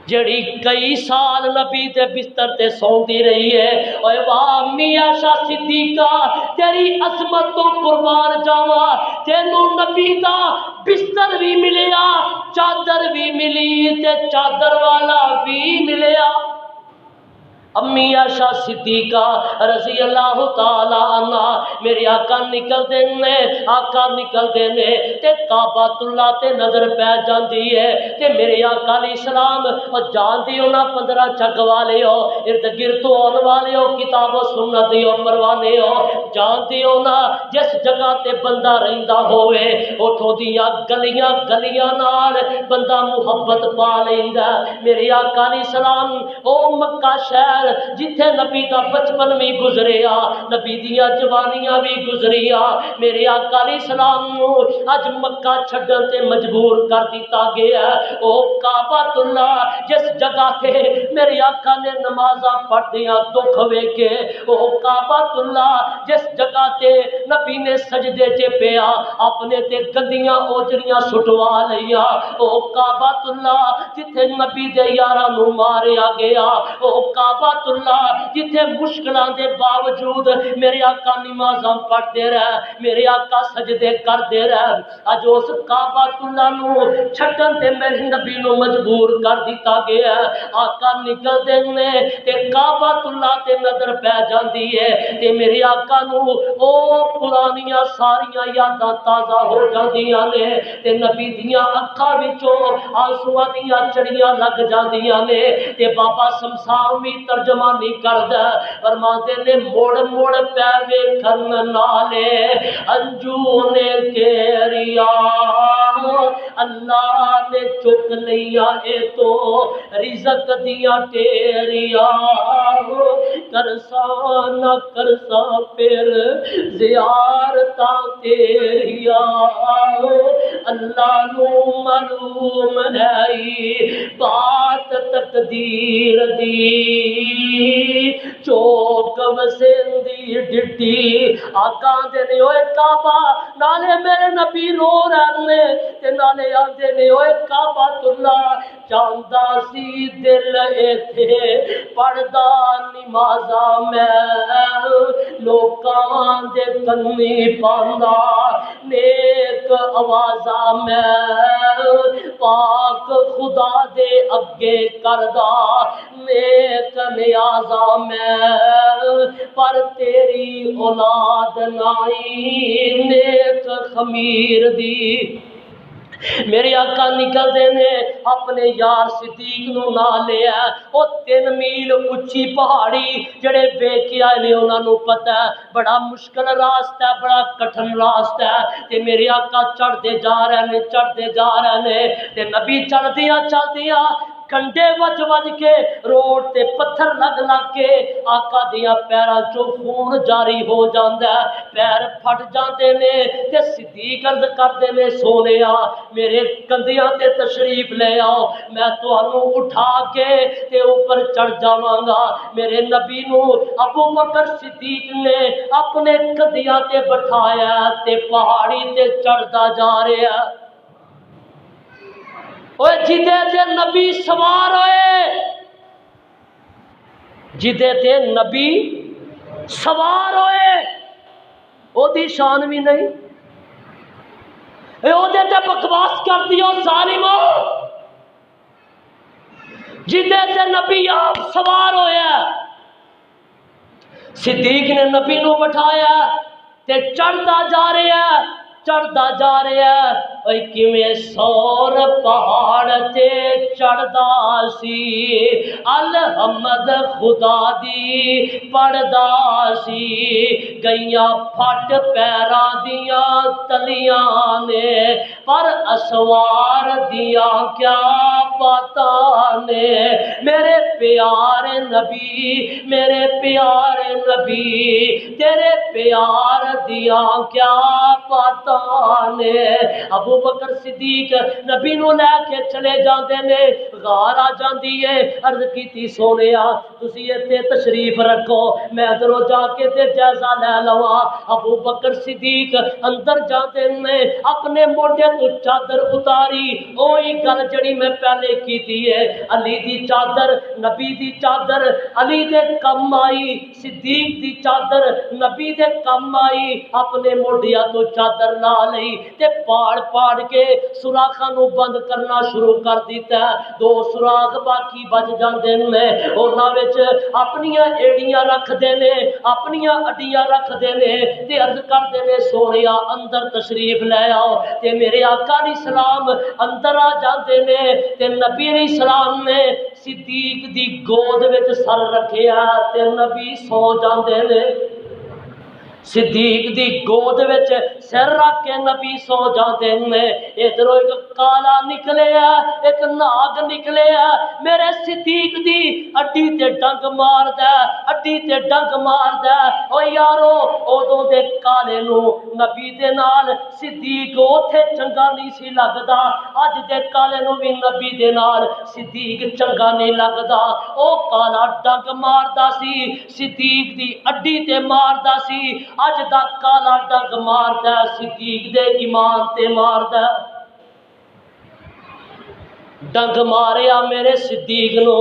جڑی کئی سال نبی دے بستر تے سوندی رہی ہے۔ اوے واہ امی عائشہ صدیقہ تیری عظمت تو قربان جاواں، تینوں نبی دا بستر بھی ملیا، چادر بھی ملی تے چادر والا بھی ملیا۔ امی عائشہ صدیقہ رضی اللہ تعالی عنہ میرے آقا نکل دینے، آقا نکل دینے تے کعبۃ اللہ تے نظر پہ جاندی ہے تے میرے آقا علیہ السلام جان دیو نا 15 چک والے ہو، ارد گرد آن والے ہو، کتاب و سنت ہو پروانے ہو، جان دیو نا جس جگہ تے بندہ رہندا ہوئے اٹھو دیا گلیاں گلیاں نال بندہ محبت پا لیندا۔ میرے آقا علیہ السلام او مکہ شہر جتھے نبی دا بچپن بھی گزریا، نبی دیاں جوانیاں بھی گزریا، میرے آقا علیہ السلام نو اج مکہ چھڈن تے مجبور کر دیتا گیا۔ او کعبۃ اللہ جس جگہ تے میرے آقا نے نمازاں پڑھدیاں دکھ ویکھے، او کعبۃ اللہ جس جگہ تے نبی نے سجدے چ پیا اپنے تے گندیاں اوجڑیاں سٹوا لیا، او کعبۃ اللہ جتھے نبی دے یاراں نو ماریا گیا، او کعبۃ اللہ جتھے مشکلاں دے باوجود میرے آقا نمازاں پڑھتے رہے، میرے آقا سجدے کرتے رہے۔ اج اس کعبۃ اللہ نو چھڈن تے میرے نبی نو مجبور کر دیتا گیا۔ آقا نکل دینے تے کعبۃ اللہ تے نظر پہ جاندی ہے تے میرے آقا نو او پرانیاں ساریاں یاداں تازہ ہو جاندیاں نے تے نبی دیاں اکھاں وچوں آنسواں دیاں چڑیاں لگ جاندیاں نے تے بابا شمسار بھی ترجمانی کردا فرماتے نے مڑ مڑ پہ ویکھن نالے انجو نے تیریا اللہ نے چک لیا اے تو رزق دیا تیریا کرسا نہ کرسا پھر زیارتا تیریا اللہ نو معلوم ہے بات تقدیر دی چوک وسندی ڈٹی آقا دے نے اوے کعبہ نالے میرے نبی رو رہے تے نالے آندے نے اوے کعبہ اللہ چاہتا سی دل ایتھے پڑھدا نمازاں میں لوکاں دے کنی پاندا نیک آوازاں میں پاک خدا دے اگے کردا نیک نیازاں میں پر تیری اولاد نائی نیک خمیر دی میرے آقا نکل دینے اپنے یار صدیق نو نہ لیا او 3 میل اچھی پہاڑی جڑے بے کیا نے انہاں نو پتہ ہے بڑا مشکل راستہ ہے بڑا کٹھن راستہ ہے تے میرے آقا چڑھتے جا رہے نے تے نبی چڑھدیاں کنڈے وج کے روڈ تے پتھر لگ کے آقا دیاں پیراں چوں خون جاری ہو جاندا ہے پیر پھٹ جاندے نے تے صدیق عرض کردے نے سونیا میرے کندھیاں تے تشریف لے آؤ میں تانوں اٹھا کے تے اوپر چڑھ جاواں گا میرے نبی نو ابو بکر صدیق نے اپنے کندھیاں تے بٹھایا تے پہاڑی تے چڑھدا جا رہا اوے جدے تے نبی سوار ہوئے جدے تے نبی سوار ہوئے او دی شان بھی نہیں او دے تے بکواس کر دیو ظالمو جدے تے نبی آپ سوار ہویا صدیق نے نبی نو بٹھایا تے چڑھدا جا رہا ہے اوے کیویں سور پہاڑ تے چڑھدا سی الحمد خدا دی پڑھدا سی گئیاں پھٹ پیراں دیاں تلیاں نے پر اسوار دیاں کیا پتہ نے میرے پیارے نبی تیرے پیار دیاں کیا پتہ نے ابو بکر صدیق نبی نو لے کے چلے جاندے نے غار آ جاندی ہے عرض کیتی سونیا تسی ایتھے تشریف رکھو میں ادھروں جا کے تے جائزہ لے لواں ابو بکر صدیق اندر جاندے نے اپنے موڈے تو چادر اتاری اوہی گل جڑی میں پہلے کیتی ہے علی دی چادر نبی دی چادر علی دے کم آئی صدیق دی چادر نبی دے کم آئی اپنے موڈیاں تو چادر لا لئی تے پاڑ کے سوراخاں نو بند کرنا شروع کر دیتا ہے 2 سوراخ باقی بچ جاندے نے انہاں وچ اپنیاں ایڑیاں رکھ دے نے اپنیاں اڈیاں رکھ دے نے تے عرض کر دے نے سونیا اندر تشریف لے آؤ تے میرے آقا علیہ السلام اندر آ جاندے نے تے نبی علیہ السلام نے صدیق دی گود وچ سر رکھیا تے نبی سو جاندے نے صدیق دی گود وچ سر رکھ کے نبی سو جاندے نے ادھروں ایک کالا نکلیا ایک ناگ نکلیا میرے صدیق دی اڈی تے ڈنگ ماردا او یارو اودوں دے کالے نو نبی دے نال صدیق اوتھے چنگا نہیں سی لگدا اج دے کالے نو بھی نبی دے نال صدیق چنگا نہیں لگدا او کالا ڈنگ ماردا سی صدیق دی اڈی تے ماردا سی اج دا کالا ڈنگ ماردا صدیق دے ایمان تے ماردا ڈنگ ماریا میرے صدیق نو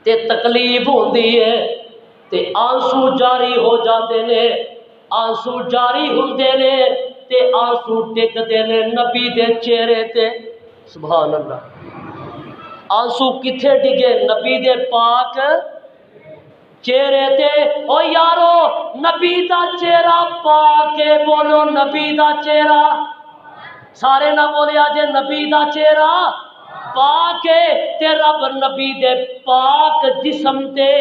تے تکلیف ہوندی ہے تے آنسو جاری ہو جاندے نے آنسو جاری ہوندے نے تے آنسو ڈگدے نے نبی دے چہرے تے سبحان اللہ آنسو کتھے ڈگے نبی دے پاک چہرے تے او یارو نبی دا چہرہ پا کے بولو نبی دا چہرہ سارے نہ بولیا جے نبی دا چہرہ پاک ہے تے رب نبی دے پاک جسم تے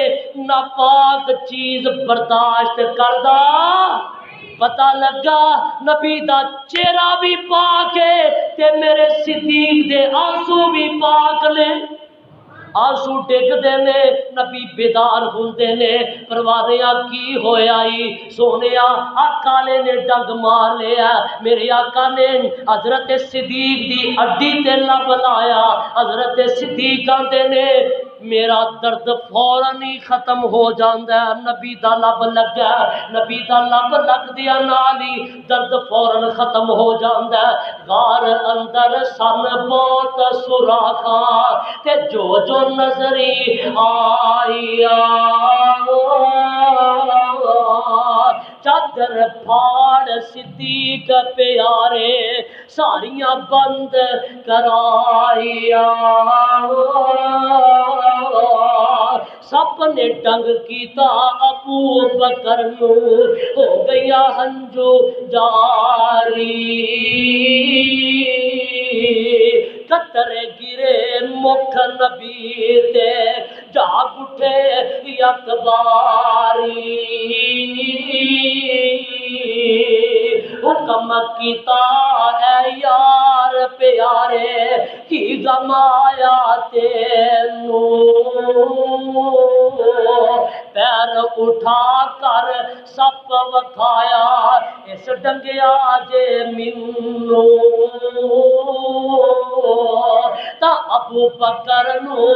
ناپاک چیز برداشت کردا پتہ لگا نبی دا چہرہ بھی پاک ہے تے میرے صدیق دے آنسو بھی پاک نے آنسو ڈگ دے نے نبی بیدار ہوندے نے پروانیاں کی ہویا سونیا آقا نے ڈنگ مار لیا میرے آقا نے حضرت صدیق دی اڈی تے لب لایا حضرت صدیق آندے نے میرا درد فوراً ہی ختم ہو جاندا ہے نبی دا لب لگا نبی دا لب لگ دیا نال ہی درد فوراً ختم ہو جاندا ہے غار اندر سن بہت سوراخاں تے جو جو نظری آئی چادر پھاڑ صدیق پیارے ساریاں بند کرائی سب نے ڈنگ کیتا ابو بکر نو ہو گیا ہنجو جاری قطر گرے مکھ نبی تے جاگ اٹھے یکباری حکم کیتا اے یار پیارے کی غم آیا تینو پیر اٹھا کر سپ وکھایا اس ڈنگیا جے منو تا ابو بکر نو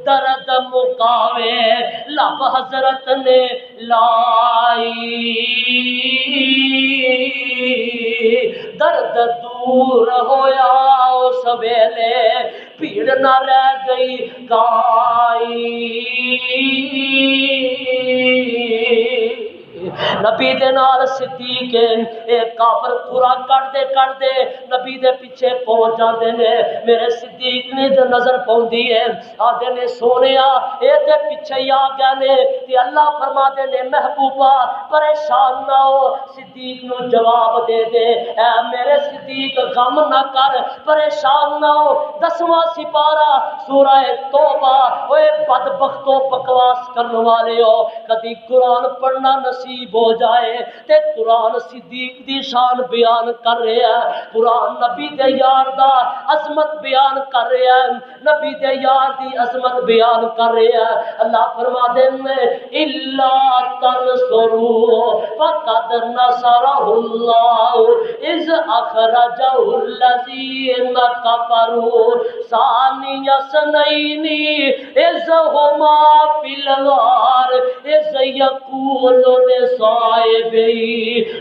درد مکاوے لب حضرت نے لائی درد دور ہویا اس ویلے بھیڑ نہ رہ گئی گائی نبی دے نال صدیق اے کافر پورا کر دے نبی دے پیچھے پہنچ جاندے نے میرے صدیق نے نظر پوندی ہے آدھے نے سونیا اے تے پیچھے ہی آ گئے نے تے اللہ فرما دے نے محبوبہ پریشان نہ ہو صدیق نو جواب دے اے میرے صدیق غم نہ کر پریشان نہ ہو 10واں سپارہ سورہ توبہ اوے بدبختو بکواس کرنے والے ہو کدی قرآن پڑھنا نصیب ہو جائے تے قرآن صدیق دی شان بیان کر رہا ہے قرآن نبی دے یار دا عظمت بیان کر رہا ہے نبی دے یار دی عظمت بیان کر رہا ہے اللہ فرما دے الا تنصروا فقد نصرہ اللہ اذ اخرجہ الذین کفروا ثانی اثنین اذ ہما فی الغار اذ یقول لصاحبہ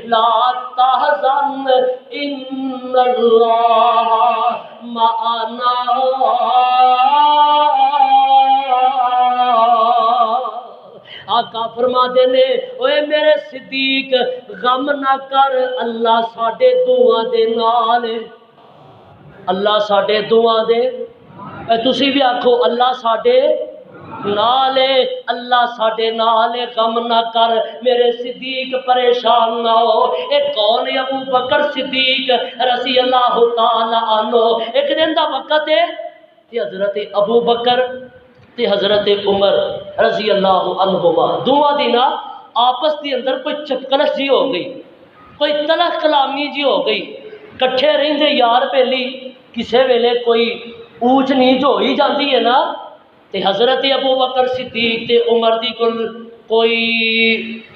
لا تحزن ان اللہ معنا آقا فرما دے نے اوے میرے صدیق غم نہ کر اللہ ساڈے دعا دے نال اللہ ساڈے دعا دے تسی بھی آکھو اللہ ساڈے نال اللہ ساڈے نال غم نہ کر میرے صدیق پریشان نہ ہو اے کون ہے ابو بکر صدیق رضی اللہ تعالی عنہ ایک دن دا وقت ہے کہ حضرت ابو بکر تے حضرت عمر رضی اللہ عنہما دونوں دی نا آپس دی اندر کوئی چپکلش جی ہو گئی کوئی تلخ کلامی جی ہو گئی کٹھے رہندے یار پہلی کسے ویلے کوئی اونچ نیچ ہو ہی جاندی ہے نا تے حضرت ابو بکر صدیق تے عمر دی کوئی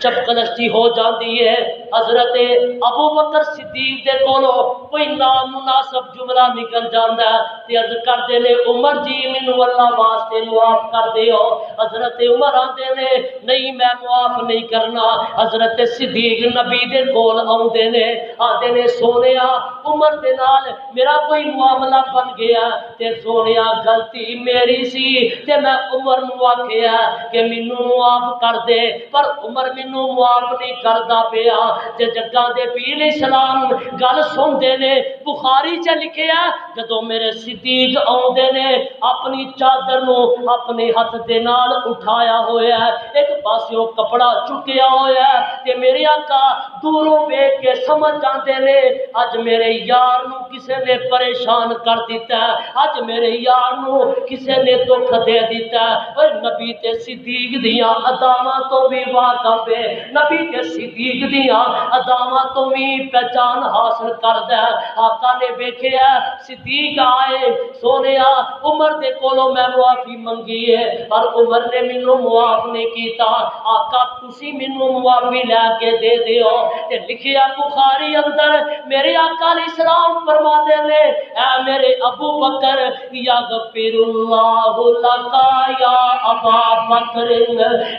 چپکلشتی ہو جاتی ہے حضرت ابو بکر صدیق دے کولو کوئی نامناسب جملہ نکل جاندہ ہے تے عرض کر دے لے عمر جی منو اللہ واسطے معاف کر دے ہو حضرت عمر آندے نے نہیں میں معاف نہیں کرنا حضرت صدیق نبی دے کول آندے نے آندے نے سونیا عمر دے نال میرا کوئی معاملہ بن گیا تے سونیا غلطی میری سی تے میں عمر نو آکھیا کہ منو معاف کر دے پر عمر منو معاف نہیں کردا پیا تے جگاں دے پیر علیہ السلام گل سندے نے بخاری چ لکھیا جدوں میرے صدیق آندے نے اپنی چادر نو اپنے ہاتھ دے نال اٹھایا ہویا ہے ایک پاسوں کپڑا چکیا ہویا ہے تے میرے آقا دوروں ویکھ کے سمجھ جاندے نے اج میرے یار نو کسے نے پریشان کر دیتا ہے، اج میرے یار نو کسے نے دکھ دے دیتا ہے۔ اور نبی تے صدیق دیاں اداواں تو بھی واقف ہے، نبی تے صدیق دیاں اداواں تو بھی پہچان حاصل کردا ہے۔ آقا نے ویکھیا صدیق آئے سونیا عمر دے کولوں میں معافی منگی ہے پر عمر نے مینوں معاف نہیں کیتا، آقا تسی مینوں معافی لے کے دے دیو۔ تے لکھیا بخاری اندر میرے آقا علیہ السلام فرماتے نے اے میرے ابو بکر یغفر اللہ لکا یا ابا بکر،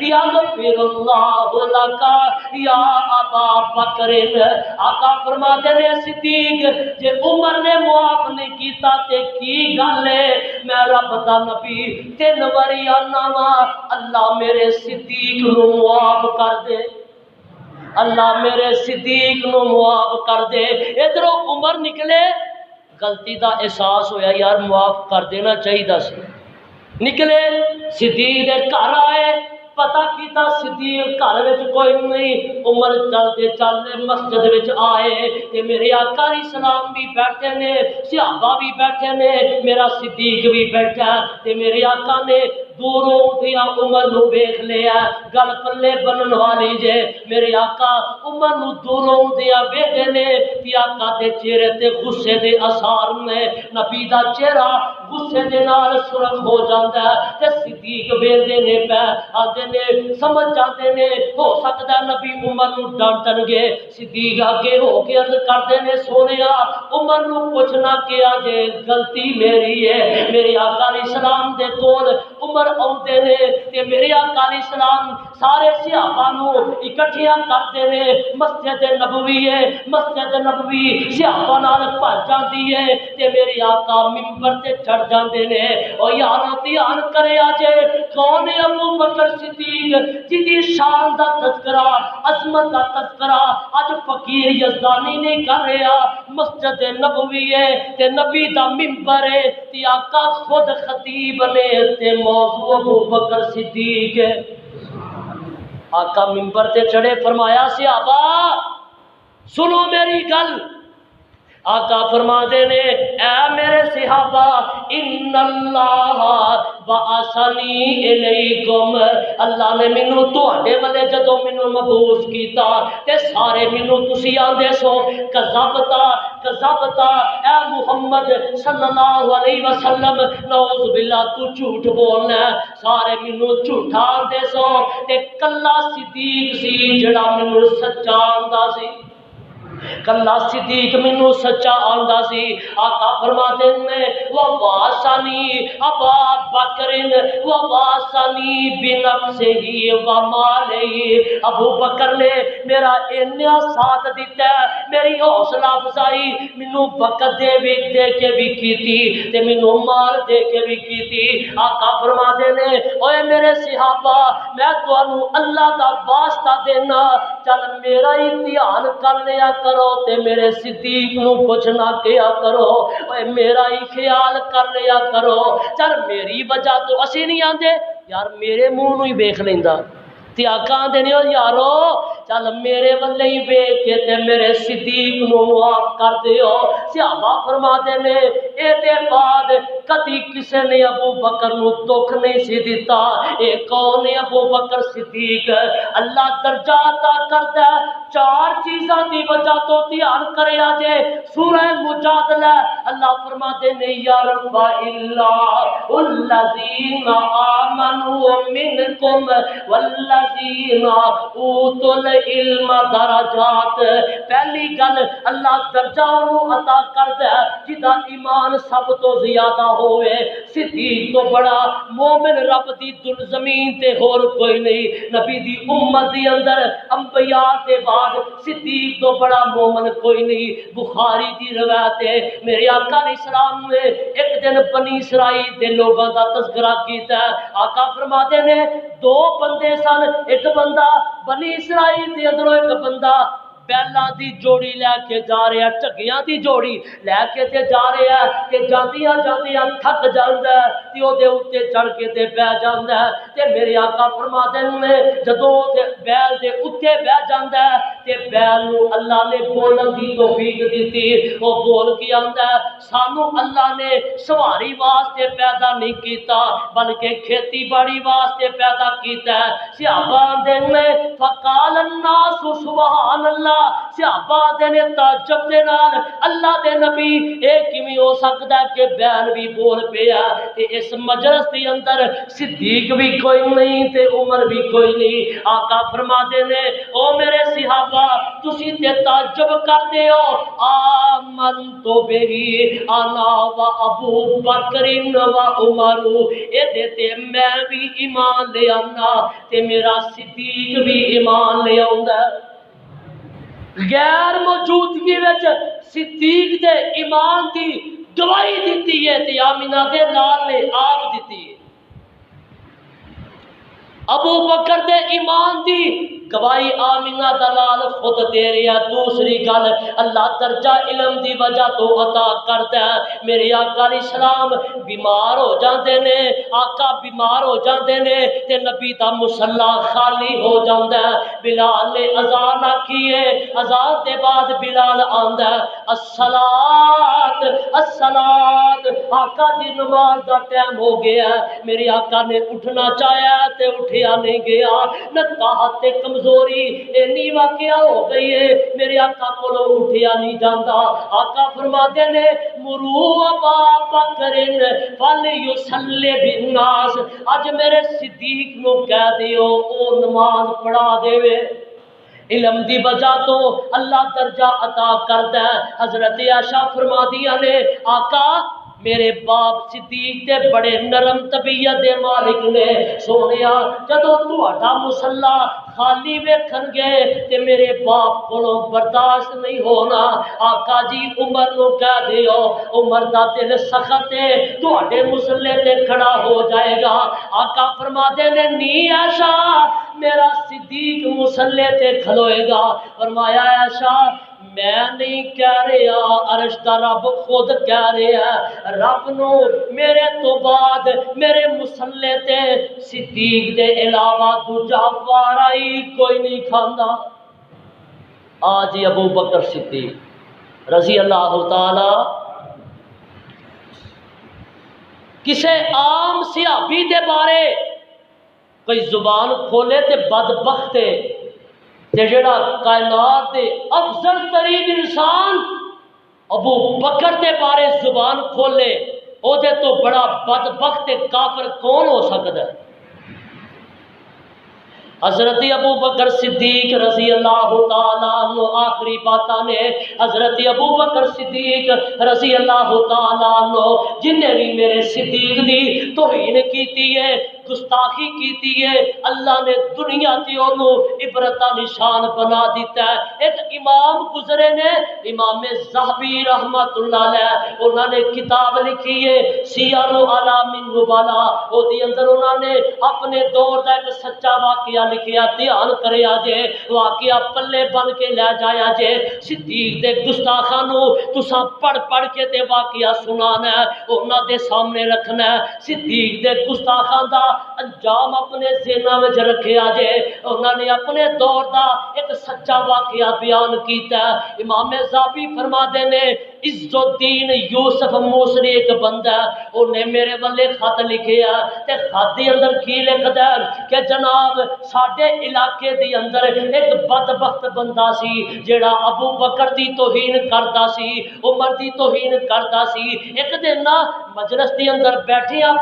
یغفر اللہ لکا یا ابا بکر۔ آقا فرماتے نے صدیق جے عمر نے معاف نہیں کیتا تے کی گل ہے، میں رب دا نبی 3 واری آنا وا اللہ میرے صدیق نو معاف کر دے، اللہ میرے صدیق نو معاف کر دے۔ ادھروں عمر نکلے غلطی دا احساس ہویا یار معاف کر دینا چاہیے سی، نکلے صدیق دے گھر آئے پتہ کیتا صدیق گھر وچ کوئی نہیں، عمر چلتے چلتے مسجد وچ آئے تے میرے آقا علیہ السلام بھی بیٹھے نے، صحابہ بھی بیٹھے نے، میرا صدیق بھی بیٹھا تے میرے آقا نے دوروں دیا عمر نو ویکھ لیا، گل پلے بنن والی جے میرے آقا عمر نو دوروں دیا ویکھدے نے تے آقا دے چہرے تے غصے دے اثار نے، نبی دا چہرہ غصے دے نال سرخ ہو جاندا ہے تے صدیق ویکھدے نے پے آندے نے سمجھ جاندے نے ہو سکدا نبی عمر نو ڈانٹن گے، صدیق اگے ہو کے عرض کردے نے سونیا عمر نو پوچھنا کیا جے غلطی میری ہے۔ میرے آقا علیہ السلام دے کول عمر آؤندے نے تے میرے آقا علیہ السلام سارے صحابہ نو اکٹھیاں کردے نے، مسجد نبوی ہے، مسجد نبوی صحابہ نال بھر جاندی ہے تے میرے آقا منبر تے چڑھ جاندے نے۔ او یاراں دھیان کریا جے کون ہے ابو بکر صدیق جدی شان دا تذکرہ عظمت دا تذکرہ اج فقیر یزدانی نہیں کر رہا، مسجد نبوی ہے تے نبی دا منبر ہے تے آقا خود خطیب نے تے موضوع ابو بکر صدیق ہے۔ آقا منبر تے چڑھے فرمایا صحابہ سنو میری گل، آقا فرما دے نے اے میرے صحابہ ان اللہ بعثنی الیکم، اللہ نے مینوں تواڈے والے جدوں مینوں مبعوث کیتا تے سارے مینوں تسی آندے سو کذبتا کذبتا اے محمد صلی اللہ علیہ وسلم نعوذ باللہ تو جھوٹ بولنا ہے، سارے مینوں جھوٹا آندے سو تے کلا صدیق سی جڑا مینوں سچا آندا سی، کلا صدیق مینوں سچا آندا سی۔ آقا فرماتے نے وواسانی ابا بکر وواسانی بنفسہ ومالہ، ابو بکر نے میرا انیا ساتھ دیتا ہے، میری حوصلہ افزائی مینوں وقت دے کے بھی کیتی تے مینوں مال دے کے بھی کیتی۔ آقا فرماتے نے اوے میرے صحابہ میں تانوں اللہ دا واسطہ دینا چل میرا ہی دھیان کر لیا کرو تے میرے صدیق نو پوچھنا کیا کرو، اے میرا ہی خیال کر لیا کرو، چل میری وجہ تو اسی نہیں آندے یار میرے منہ نو ہی ویکھ لیندا تے آقا آندے نے یارو چل میرے والے ہی ویکھ کے تے میرے صدیق نو معاف کر دیو۔ صحابہ فرماتے نے اے دے بعد کدی کسے نے ابو بکر نو دکھ نہیں سی دیتا، اے کون ہے ابو بکر صدیق؟ اللہ درجہ عطا کردا ہے 4 چیزاں دی وجہ تو دھیان کریا جے سورہ مجادلہ اللہ فرماتے نے یرفع اللہ الذین آمنوا منکم والذین اوتوا العلم درجات، پہلی گل اللہ درجہ انہوں عطا کردا ہے جدا ایمان سب تو زیادہ ہوئے، صدیق تو بڑا مومن رب دی دل زمین تے ہور کوئی نہیں، نبی دی امت دی اندر انبیاء دے بعد صدیق تو بڑا مومن کوئی نہیں۔ بخاری دی روایت ہے میرے آقا علیہ السلام نے ایک دن بنی اسرائیل دے لوگوں دا تذکرہ کیتا ہے، آقا فرماتے نے 2 بندے سن، ایک بندہ بنی اسرائیل دے اندروں ایک بندہ بیلاں دی جوڑی لے کے جا رہا ہے، ٹھگیاں دی جوڑی لے کے تے جا رہا ہے تے جاندیاں جاندیاں تھک جاندا ہے تے او دے اوتے چڑھ کے تے بیٹھ جاندا ہے تے میرے آقا فرماتے نے جدوں تے بیل دے اوتے بیٹھ جاندا ہے تے بیل نو اللہ نے بولن دی توفیق دتی، او بول کے آندا ہے سانو اللہ نے سواری واسطے پیدا نہیں کیتا بلکہ کھیتی باڑی واسطے پیدا کیتا ہے۔ صحابہ دے نے فقال الناس سبحان اللہ، صحابہ دے نے تعجب دے نال اللہ دے نبی اے کیویں ہو سکدا ہے کہ بیان بھی بول پیا تے اس مجلس دے اندر صدیق بھی کوئی نہیں تے عمر بھی کوئی نہیں۔ آقا فرما دے نے او میرے صحابہ تسی تے تعجب کرتے ہو آمنت بہی انا و ابو بکر و عمر، اے دیتے میں بھی ایمان لے آنا تے میرا صدیق بھی ایمان لے آندا ہے۔ غیر موجودگی وچ صدیق دے ایمان دی گواہی دیتی ہے تے آمینہ دے لال نے آپ دیتی ہے۔ ابو بکر دے ایمان دی گواہی آمینہ دلال خود دے رہا۔ دوسری گل اللہ درجہ علم دی وجہ تو عطا کرتا ہے۔ میرے آقا علیہ السلام بیمار ہو جاندے نے، آقا بیمار ہو جاندے نے تے نبی دا مصلی خالی ہو جاندا ہے۔ بلال نے اذان آکھی ہے، اذان دے بعد بلال آندا ہے الصلاۃ الصلاۃ، آقا دی نماز دا ٹائم ہو گیا ہے۔ میرے آقا نے اٹھنا چاہیا تے اٹھیا نہیں گیا، نہ طاقت کمزوری اینی واقعہ ہو گئی ہے میرے آقا کولوں اٹھیا نہیں جاندا۔ آقا فرماتے نے مرو ابا بکر فلیصلی بالناس، اج میرے صدیق نو کہہ دیو او نماز پڑھا دے۔ علم دی وجہ تو اللہ درجہ عطا کرتا ہے۔ حضرت عائشہ فرمادیاں نے آقا میرے باپ صدیق تے بڑے نرم طبیعت دے مالک نے، سونیا جدوں تہاڈا مصلی خالی ویکھن گے تے میرے باپ کولوں برداشت نہیں ہونا۔ آقا جی عمر نو کہہ دیو عمر دا دل سخت ہے تہاڈے مصلی تے کھڑا ہو جائے گا۔ آقا فرماتے نے نہیں عائشہ میرا صدیق مصلی تے کھلوئے گا۔ فرمایا عائشہ میں نہیں کہہ رہا، عرش دا رب خود کہہ رہا ہے رب نو میرے تو بعد میرے مصلی تے صدیق دے علاوہ دوجا وارا ہی کوئی نہیں کھاندا۔ آج ابو بکر صدیق رضی اللہ تعالی کسے عام صحابی دے بارے کوئی زبان کھولے تے بدبخت ہے تے جڑا کائنات دے افضل ترین انسان ابو بکر دے بارے زبان کھولے او دے تو بڑا بدبخت کافر کون ہو سکتا ہے؟ حضرت ابو بکر صدیق رضی اللہ تعالیٰ عنہ آخری باتاں نے حضرت ابو بکر صدیق رضی اللہ تعالیٰ عنہ جن نے بھی میرے صدیق دی توہین کیتی ہے، گستاخی کیتی ہے، اللہ نے دنیا تے انہوں عبرت نشان بنا دیتا ہے۔ ایک امام گزرے نے امام ذہبی رحمت اللہ علیہ، انہوں نے کتاب لکھی ہے سیر اعلام النبلاء، او دی اندر انہوں نے اپنے دور دا ایک سچا واقعہ لکھیا، دھیان کریا جے واقعہ پلے بن کے لے جایا جے۔ صدیق دے گستاخاں نو تساں پڑھ پڑھ کے تے واقعہ سنانا ہے، انہاں دے سامنے رکھنا ہے۔ صدیق دے گستاخاں دا انجام اپنے ذہناں وچ رکھیا جے، انہاں نے اپنے دور دا ایک سچا واقعہ بیان کیتا ہے۔ امام ذہبی فرماتے نے عز الدین یوسف موصلی ایک بندہ انہیں میرے والے خط لکھیا تے خط دے اندر کی لکھدا ہے کہ جناب ساڈے علاقے دے اندر ایک بدبخت بندہ سی جڑا ابو بکر دی توہین کردا سی، عمر دی توہین کردا سی۔ ایک دن نا مجلس دے اندر بیٹھیاں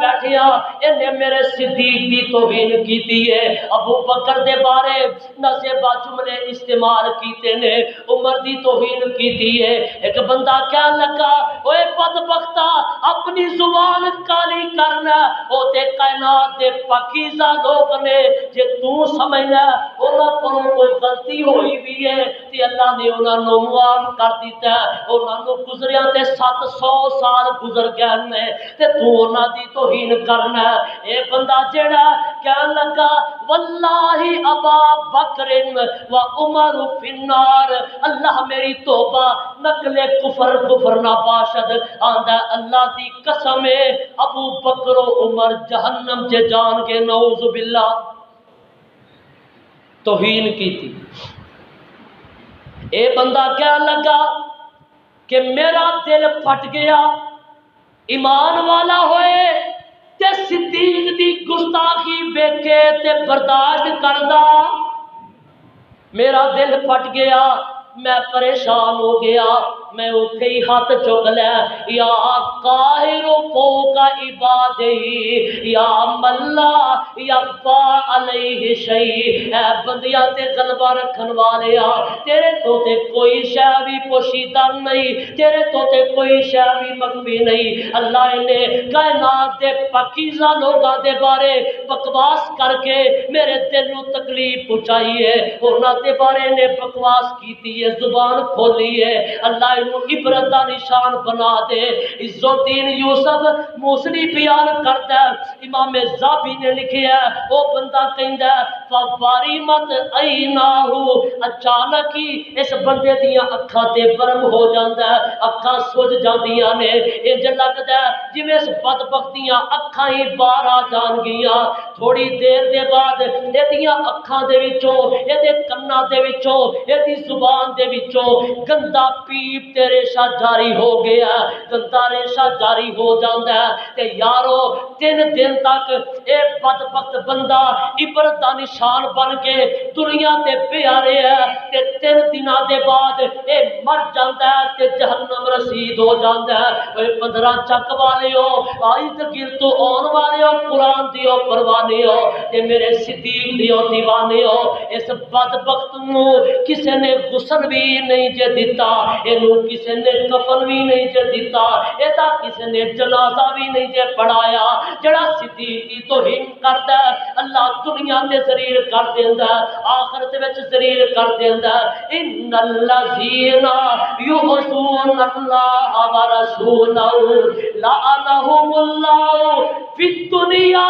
انہیں میرے صدیق دی توہین کیتی ہے، ابو بکر دے بارے نازیبہ جملے استعمال کیتے نے، عمر دی توہین کیتی ہے۔ ایک بندہ کہنے لگا اوے بدبختا اپنی زبان کالی کرنا او تے کائنات دے پاکیزہ لوگ نے جے تو سمجھنا انہاں کو کوئی غلطی ہوئی بھی ہے تے اللہ نے انہاں نو معاف کر دیتا ہے انہاں نو گزریاں تے 700 سال گزر گئے نے تے تو انہاں دی توہین کرنا اے بندہ جیڑا کہنے لگا واللہ ابا بکر و عمر فی النار اللہ میری توبہ نقل کفر نہ باشد آندہ اللہ دی قسم ابو بکر و عمر جہنم چے جان کے نعوذ باللہ توہین کی تھی اے بندہ کہنے لگا کہ میرا دل پھٹ گیا ایمان والا ہوئے تے صدیق دی گستاخی ویکھے تے برداشت کردا میرا دل پھٹ گیا میں پریشان ہو گیا میں اٹھے ہی ہاتھ چک لیا یا قاہر فوق عبادی یا ملا یخفا علیہ شیء اے بندیاں تے غلبہ رکھن والیا تیرے تو تے کوئی شے بھی پوشیدہ نہیں تیرے تو تے کوئی شے بھی مخفی نہیں اللہ نے کائنات دے پاکیزہ لوگاں دے بارے بکواس کر کے میرے دل نو تکلیف پہنچائی ہے انہاں دے بارے نے بکواس کیتی ہے زبان کھولی ہے اللہ انہوں عبرت دا نشان بنا دے عز الدین یوسف موصلی بیان کرتا ہے امام زابی نے لکھیا ہے وہ بندہ کہندا ہے فواری مت عیناہو اچانک ہی اس بندے دیاں اکھاں تے برم ہو جاندا ہے اکھاں سج جاندیاں نے انج لگدا ہے جویں اس بدبختیاں اکھاں ہی باہر آ جان گیاں تھوڑی دیر دے بعد ایدیاں اکھاں دے وچوں ایدے کناں دے وچوں ایدی زبان دے وچوں گندا پیپ تے ریشہ جاری ہو گیا گندا ریشہ جاری ہو جاندا ہے تے یارو 3 دن تک اے بدبخت بندہ عبرت دا نشان بن کے دنیا تے پیا رہیا ہے تے 3 دناں دے بعد اے مر جاندا ہے تے جہنم رسید ہو جاندا ہے اے 15 چک والیو آئی تکیر تو آن والیو قرآن دیو پروانیو تے میرے صدیق دیو دیوانیو اس بدبخت نو کسے نے غسل بھی نہیں جے دیتا اینو کسے نے کفن بھی نہیں جے دیتا ایدا کسے نے جنازہ بھی نہیں جے پڑھایا جڑا صدیق دی توہین کردا ہے اللہ دنیا تے ذلیل کر دیندا ہے آخرت وچ ذلیل کر دیندا ہے ان الذین یعصون اللہ ورسولہ لعنہم اللہ فی الدنیا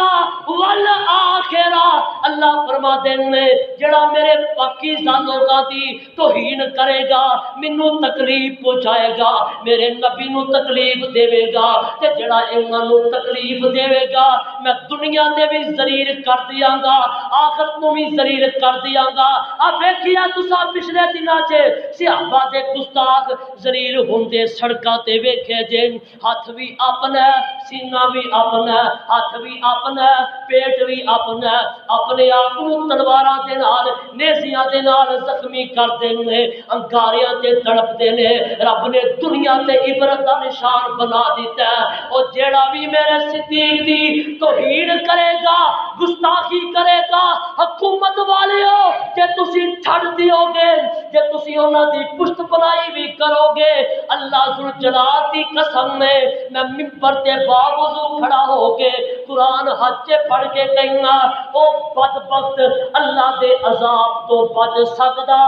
والآخرہ اللہ فرما دینے جڑا میرے پاکیزہ لوگاں دی توہین کرے گا مینوں تکلیف پہنچائے گا میرے نبی نو تکلیف دے گا تے جڑا انہاں نو تکلیف دے گا میں دنیا تے بھی ذلیل کر دیاں گا آخرت نو بھی ذلیل کر دیاں گا اب ویکھیا تساں پچھلے دناں چ صحابہ دے گستاخ ذلیل ہوندے سڑکاں تے ویکھے جے ہاتھ بھی اپنا سینہ بھی اپنا ہاتھ بھی اپنا پیٹ بھی اپنا اپنے آپ کو تلواراں دے نال نیزیاں دے نال زخمی کر دینے انگاریاں تے تڑپ دینے رب نے دنیا تے عبرت دا نشان بنا دیتا ہے اور جیڑا بھی میرے صدیق دی توہین کرے گا گستاخی کرے گا حکومت والے ہو کہ تسی چھڑ دیو گے کہ تسی انہاں دی پشت پنائی بھی کرو گے اللہ ذوالجلال دی قسم میں منبر تے باوضو کھڑا ہو کے قرآن ہاتھ چ پڑھ کے کہنا او بدبخت اللہ دے عذاب تو بچ سکدا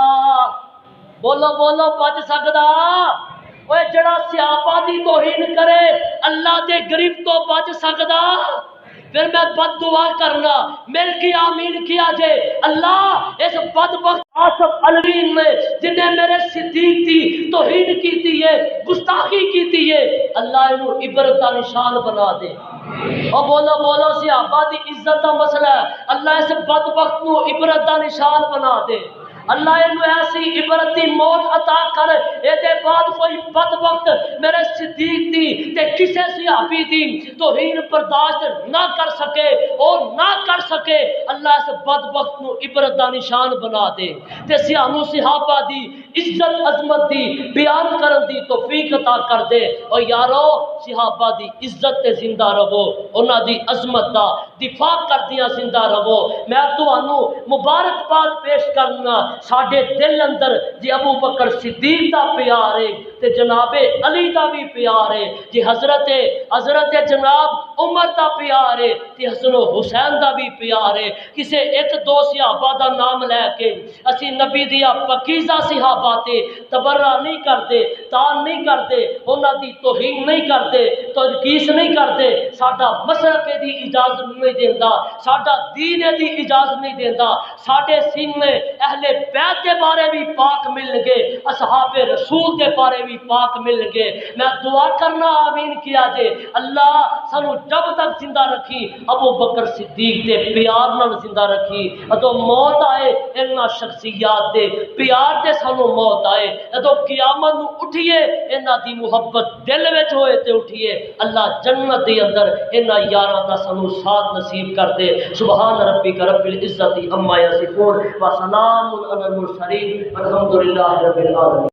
بولو بولو بچ سکدا اوے جڑا صحابہ دی توہین کرے اللہ دے گرفت تو بچ سکدا پھر میں بد دعا کرنا مل کے آمین کیا جے اللہ اس بدبخت آصف علوی میں جن نے میرے صدیق دی توہین کی ہے گستاخی کی ہے اللہ انہوں عبرت کا نشان بنا دے اور بولو بولو صحابہ دی عزت کا مسئلہ ہے اللہ اس بدبخت نو عبرت کا نشان بنا دے اللہ انہوں ایسی عبرت دی موت عطا کر اے دے بعد کوئی بدبخت میرے صدیق دی تے کسے صحابی دی توہین برداشت نہ کر سکے اور نہ کر سکے اللہ اس بدبخت نو عبرت دا نشان بنا دے تے سیانو صحابہ دی عزت عظمت دی بیان کرن دی توفیق عطا کر دے اور یارو صحابہ دی عزت تے زندہ رہو انہاں دی عظمت دا دفاع کر دیا زندہ رہو میں تانوں مبارکباد پیش کرنا ساڈے دل اندر جی ابو بکر صدیق دا پیار ہے تے جناب علی دا بھی پیار ہے، جی حضرت جناب عمر دا پیار ہے تے حسن و حسین دا بھی پیار ہے۔ کسے ایک دو صحابہ دا نام لے کے اسی نبی دیا پاکیزہ صحابہ تے تبرہ نہیں کرتے، تان نہیں کرتے، انہاں دی توہین نہیں کرتے، تنقیص نہیں کرتے، ساڈا مذہب دی اجازت نہیں دیندا، ساڈا دین دی اجازت نہیں دیندا، ساڈے سینے اہل بیت کے بارے بھی پاک مل گے، اصحاب رسول کے بارے بھی پاک مل گے۔ میں دعا کرنا آمین کیا جے اللہ سانو جب تک زندہ رکھی ابو بکر صدیق دے پیار نال زندہ رکھی، ادو موت آئے انہاں شخصیات دے پیار دے سانو موت آئے، ادو قیامت نو اٹھیے انہاں دی محبت دل وچ ہوئے تے اٹھیے، اللہ جنت دے اندر انہاں یاراں دا سانو ساتھ نصیب کر دے۔ سبحان ربک رب العزت عما یصفون وسلام علی المرسلین والحمد للہ رب العالمین۔